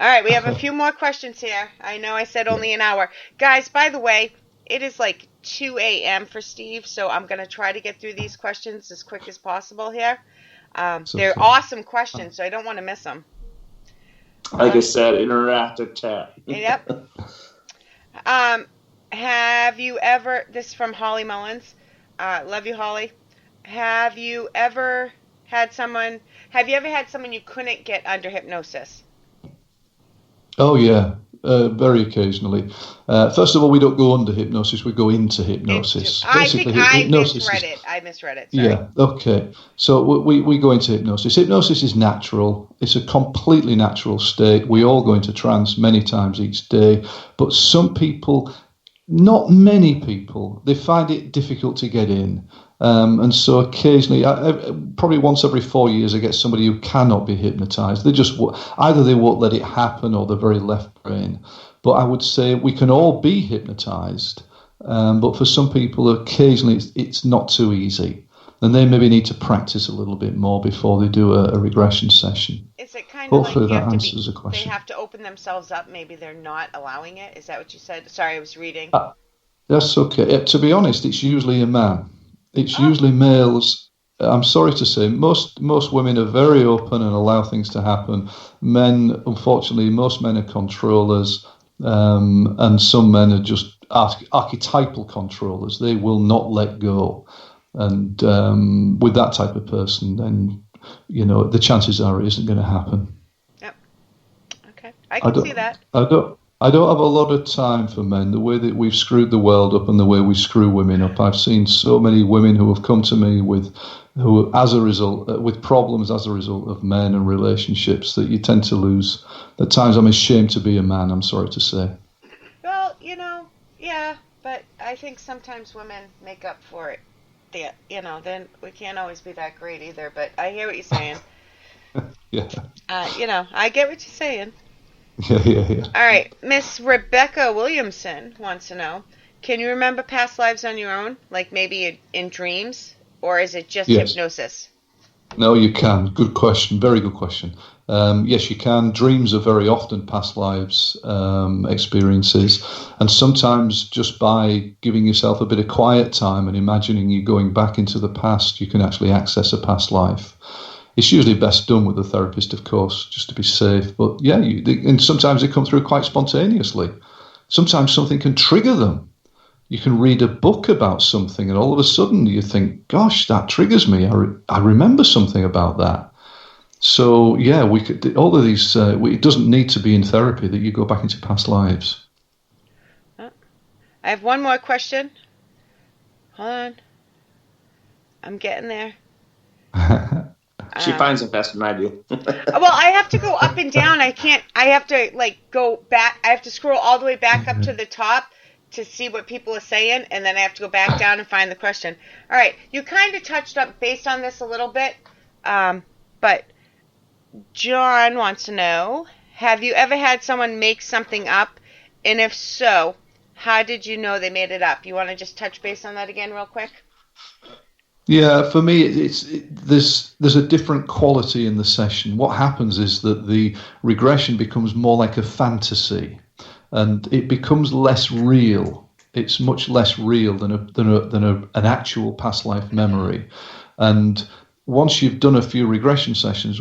All right, we have a few more questions here. I know I said only an hour. Guys, by the way, it is like 2 a.m. for Steve, so I'm going to try to get through these questions as quick as possible here. They're awesome questions, so I don't want to miss them. Like I said, interactive chat. Yep. Have you ever, this is from Holly Mullins. Love you, Holly. Have you ever had someone you couldn't get under hypnosis? Oh, yeah, very occasionally. First of all, we don't go under hypnosis, we go into hypnosis. I misread it. Sorry. Yeah, okay. So we go into hypnosis. Hypnosis is natural. It's a completely natural state. We all go into trance many times each day. But some people, not many people, they find it difficult to get in. And so occasionally, probably once every 4 years, I get somebody who cannot be hypnotized. Either they won't let it happen or they're very left brain. But I would say we can all be hypnotized. But for some people, occasionally it's not too easy. And they maybe need to practice a little bit more before they do a regression session. Is it kind of Hopefully like that answers the question. They have to open themselves up? Maybe they're not allowing it? Is that what you said? Sorry, I was reading. That's okay. To be honest, it's usually a man. It's usually males. I'm sorry to say, most women are very open and allow things to happen. Men, unfortunately, most men are controllers, and some men are just archetypal controllers. They will not let go. And with that type of person, then, the chances are it isn't going to happen. Yep. Okay. I can see that. I don't have a lot of time for men. The way that we've screwed the world up and the way we screw women up, I've seen so many women who have come to me with problems as a result of men and relationships that you tend to lose. At times, I'm ashamed to be a man. I'm sorry to say. Well, yeah, but I think sometimes women make up for it. Then we can't always be that great either. But I hear what you're saying. Yeah. I get what you're saying. Yeah. All right, Miss Rebecca Williamson wants to know, can you remember past lives on your own, like maybe in dreams, or is it just hypnosis? No, you can. Good question. Very good question. Yes, you can. Dreams are very often past lives experiences, and sometimes just by giving yourself a bit of quiet time and imagining you going back into the past, you can actually access a past life. It's usually best done with a therapist, of course, just to be safe. But yeah, and sometimes they come through quite spontaneously. Sometimes something can trigger them. You can read a book about something and all of a sudden you think, gosh, that triggers me. I remember something about that. So yeah, we could, all of these, it doesn't need to be in therapy that you go back into past lives. I have one more question. Hold on. I'm getting there. She finds it faster than I do. Well, I have to go up and down. I have to go back. I have to scroll all the way back up to the top to see what people are saying, and then I have to go back down and find the question. All right. You kind of touched up based on this a little bit, but John wants to know, have you ever had someone make something up? And if so, how did you know they made it up? You want to just touch base on that again real quick? Yeah, for me, there's a different quality in the session. What happens is that the regression becomes more like a fantasy, and it becomes less real. It's much less real than an actual past life memory. And once you've done a few regression sessions,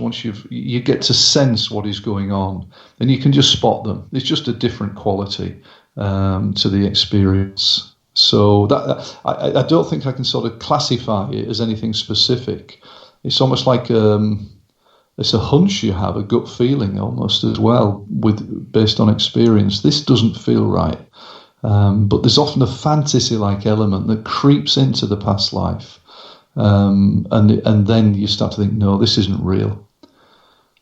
you get to sense what is going on, and you can just spot them. It's just a different quality to the experience. So that I don't think I can sort of classify it as anything specific. It's almost like it's a hunch you have, a gut feeling almost as well, based on experience. This doesn't feel right, but there's often a fantasy-like element that creeps into the past life, and then you start to think, no, this isn't real.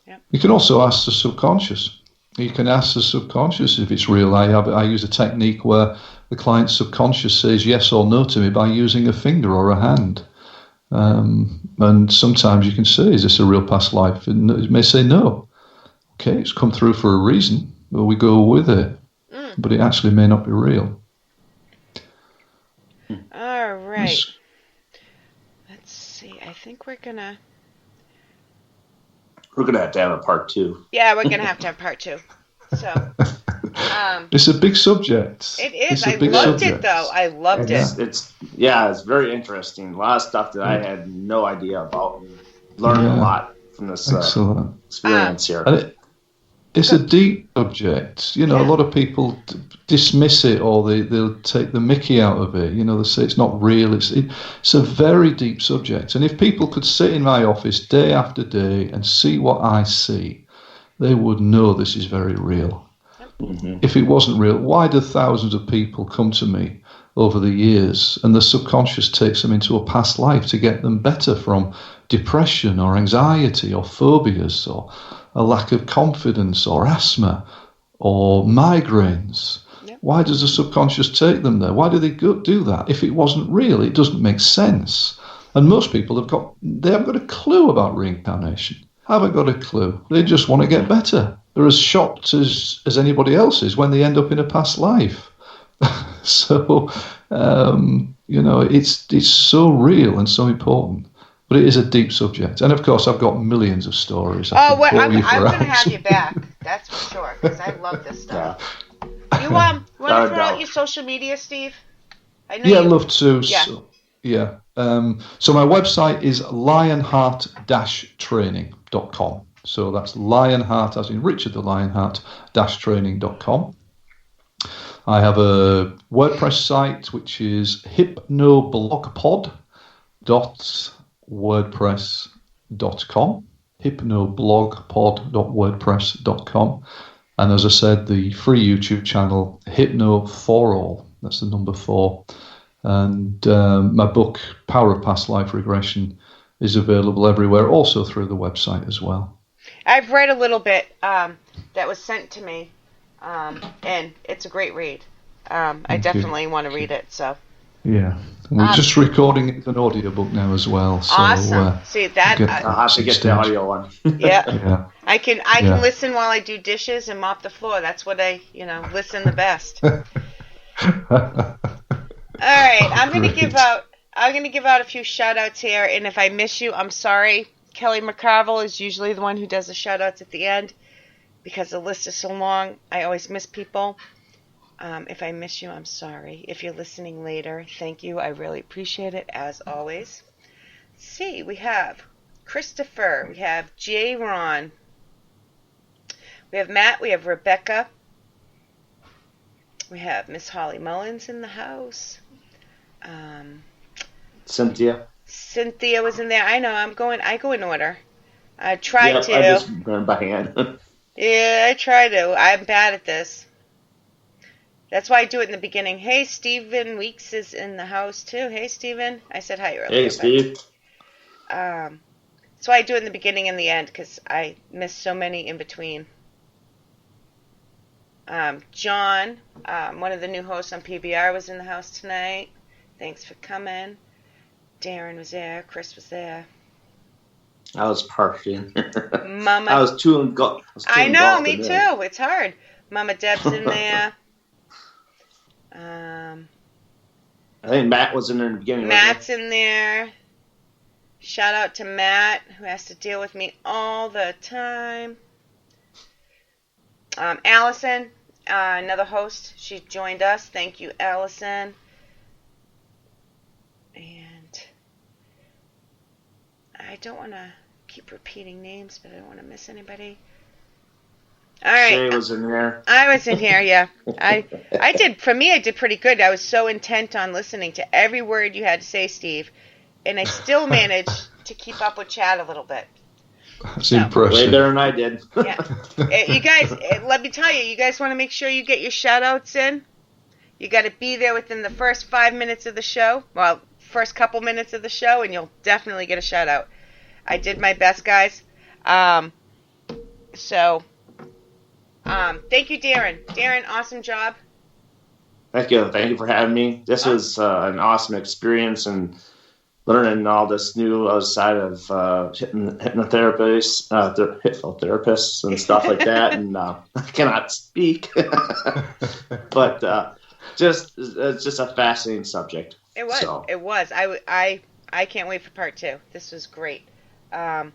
Yep. You can also ask the subconscious. You can ask the subconscious if it's real. I use a technique where the client's subconscious says yes or no to me by using a finger or a hand. And sometimes you can say, is this a real past life? And it may say no. Okay, it's come through for a reason. Well, we go with it. But it actually may not be real. All right. Yes. Let's see. I think we're going to... We're going to have a part 2. Yeah, we're going to have part 2. So, it's a big subject. it is. It's a I big loved subject. it, though. I loved it. It's very interesting. A lot of stuff that I had no idea about. And learned a lot from this Excellent. experience here. And it's a deep subject. You know, a lot of people dismiss it, or they'll take the mickey out of it. You know, they say it's not real. It's a very deep subject. And if people could sit in my office day after day and see what I see, they would know this is very real. Mm-hmm. If it wasn't real, why do thousands of people come to me over the years, and the subconscious takes them into a past life to get them better from depression or anxiety or phobias or a lack of confidence or asthma or migraines? Yep. Why does the subconscious take them there? Why do they do that? If it wasn't real, it doesn't make sense. And most people they haven't got a clue about reincarnation. Haven't got a clue. They just want to get better. They're as shocked as anybody else is when they end up in a past life. So, you know, it's so real and so important. But it is a deep subject. And, of course, I've got millions of stories. I'm going to have you back. That's for sure, because I love this stuff. Yeah. You want to throw out your social media, Steve? I know I'd love to. Yeah. So my website is lionheart-training.com. So that's Lionheart, as in Richard the Lionheart-training.com. I have a WordPress site, which is hypnoblogpod.wordpress.com. hypnoblogpod.wordpress.com. And as I said, the free YouTube channel, Hypno for All. That's the number 4. And my book, Power of Past Life Regression, is available everywhere, also through the website as well. I've read a little bit that was sent to me, and it's a great read. I definitely want to read it. So. Yeah, we're just recording it as an audiobook now as well. So, awesome. See that? I'll have to get the audio one. Yeah. I can listen while I do dishes and mop the floor. That's what I listen the best. All right, I'm gonna give out a few shout outs here, and if I miss you, I'm sorry. Kelly McCarville is usually the one who does the shout outs at the end because the list is so long. I always miss people. If I miss you, I'm sorry. If you're listening later, thank you. I really appreciate it, as always. Let's see, we have Christopher, we have J. Ron, we have Matt, we have Rebecca, we have Miss Holly Mullins in the house. Cynthia was in there. I know. I go in order. I try to. I just run by hand. Yeah, I try to. I'm bad at this. That's why I do it in the beginning. Hey, Stephen Weeks is in the house too. Hey, Stephen. I said hi earlier. Hey, Steve. That's why I do it in the beginning and the end, because I miss so many in between. John, one of the new hosts on PBR, was in the house tonight. Thanks for coming. Darren was there. Chris was there. I was partying. Mama. I was too engulfed. I know, me too. It's hard. Mama Deb's in there. I think Matt was in there in the beginning. Matt's in there. Shout out to Matt, who has to deal with me all the time. Allison, another host, she joined us. Thank you, Allison. And I don't want to keep repeating names, but I don't want to miss anybody. All right. Shay was in there. I was in here, yeah. I did pretty good. I was so intent on listening to every word you had to say, Steve, and I still managed to keep up with Chad a little bit. That's impressive. Way better than I did. Yeah. You guys, let me tell you, you guys want to make sure you get your shout-outs in? You got to be there within the first 5 minutes of the show. Well, first couple minutes of the show, and you'll definitely get a shout-out. I did my best, guys. Thank you, Darren. Darren, awesome job. Thank you. Thank you for having me. This was an awesome experience, and learning all this new side of hypnotherapists and stuff like that. And I cannot speak, but it's just a fascinating subject. It was. So. It was. I can't wait for part 2. This was great. Yeah,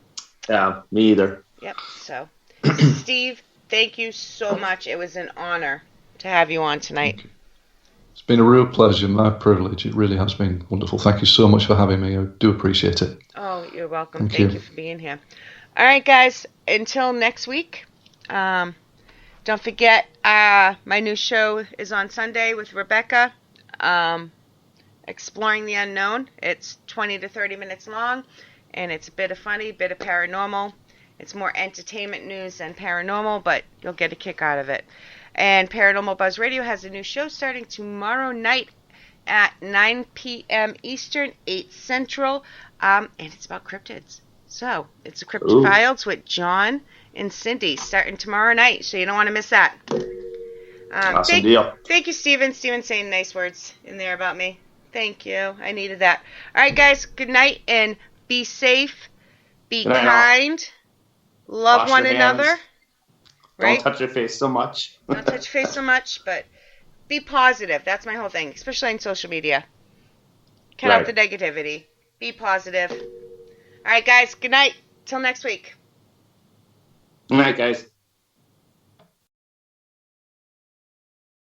me either. Yep. So, Steve, thank you so much. It was an honor to have you on tonight. It's been a real pleasure, my privilege. It really has been wonderful. Thank you so much for having me. I do appreciate it. Oh, you're welcome. Thank you for being here. All right, guys. Until next week. Don't forget, my new show is on Sunday with Rebecca. Exploring the Unknown. It's 20 to 30 minutes long, and it's a bit of funny, bit of paranormal. It's more entertainment news than paranormal, but you'll get a kick out of it. And Paranormal Buzz Radio has a new show starting tomorrow night at 9 p.m. Eastern, 8 Central, and it's about cryptids. So, it's the Cryptid Files with John and Cindy starting tomorrow night, so you don't want to miss that. Awesome deal. Thank you, Steven. Steven saying nice words in there about me. Thank you. I needed that. All right, guys. Good night, and be safe. Be kind. Love one another. Right? Don't touch your face so much. Don't touch your face so much, but be positive. That's my whole thing, especially on social media. Cut out the negativity. Be positive. All right, guys. Good night. Till next week. Good night, guys.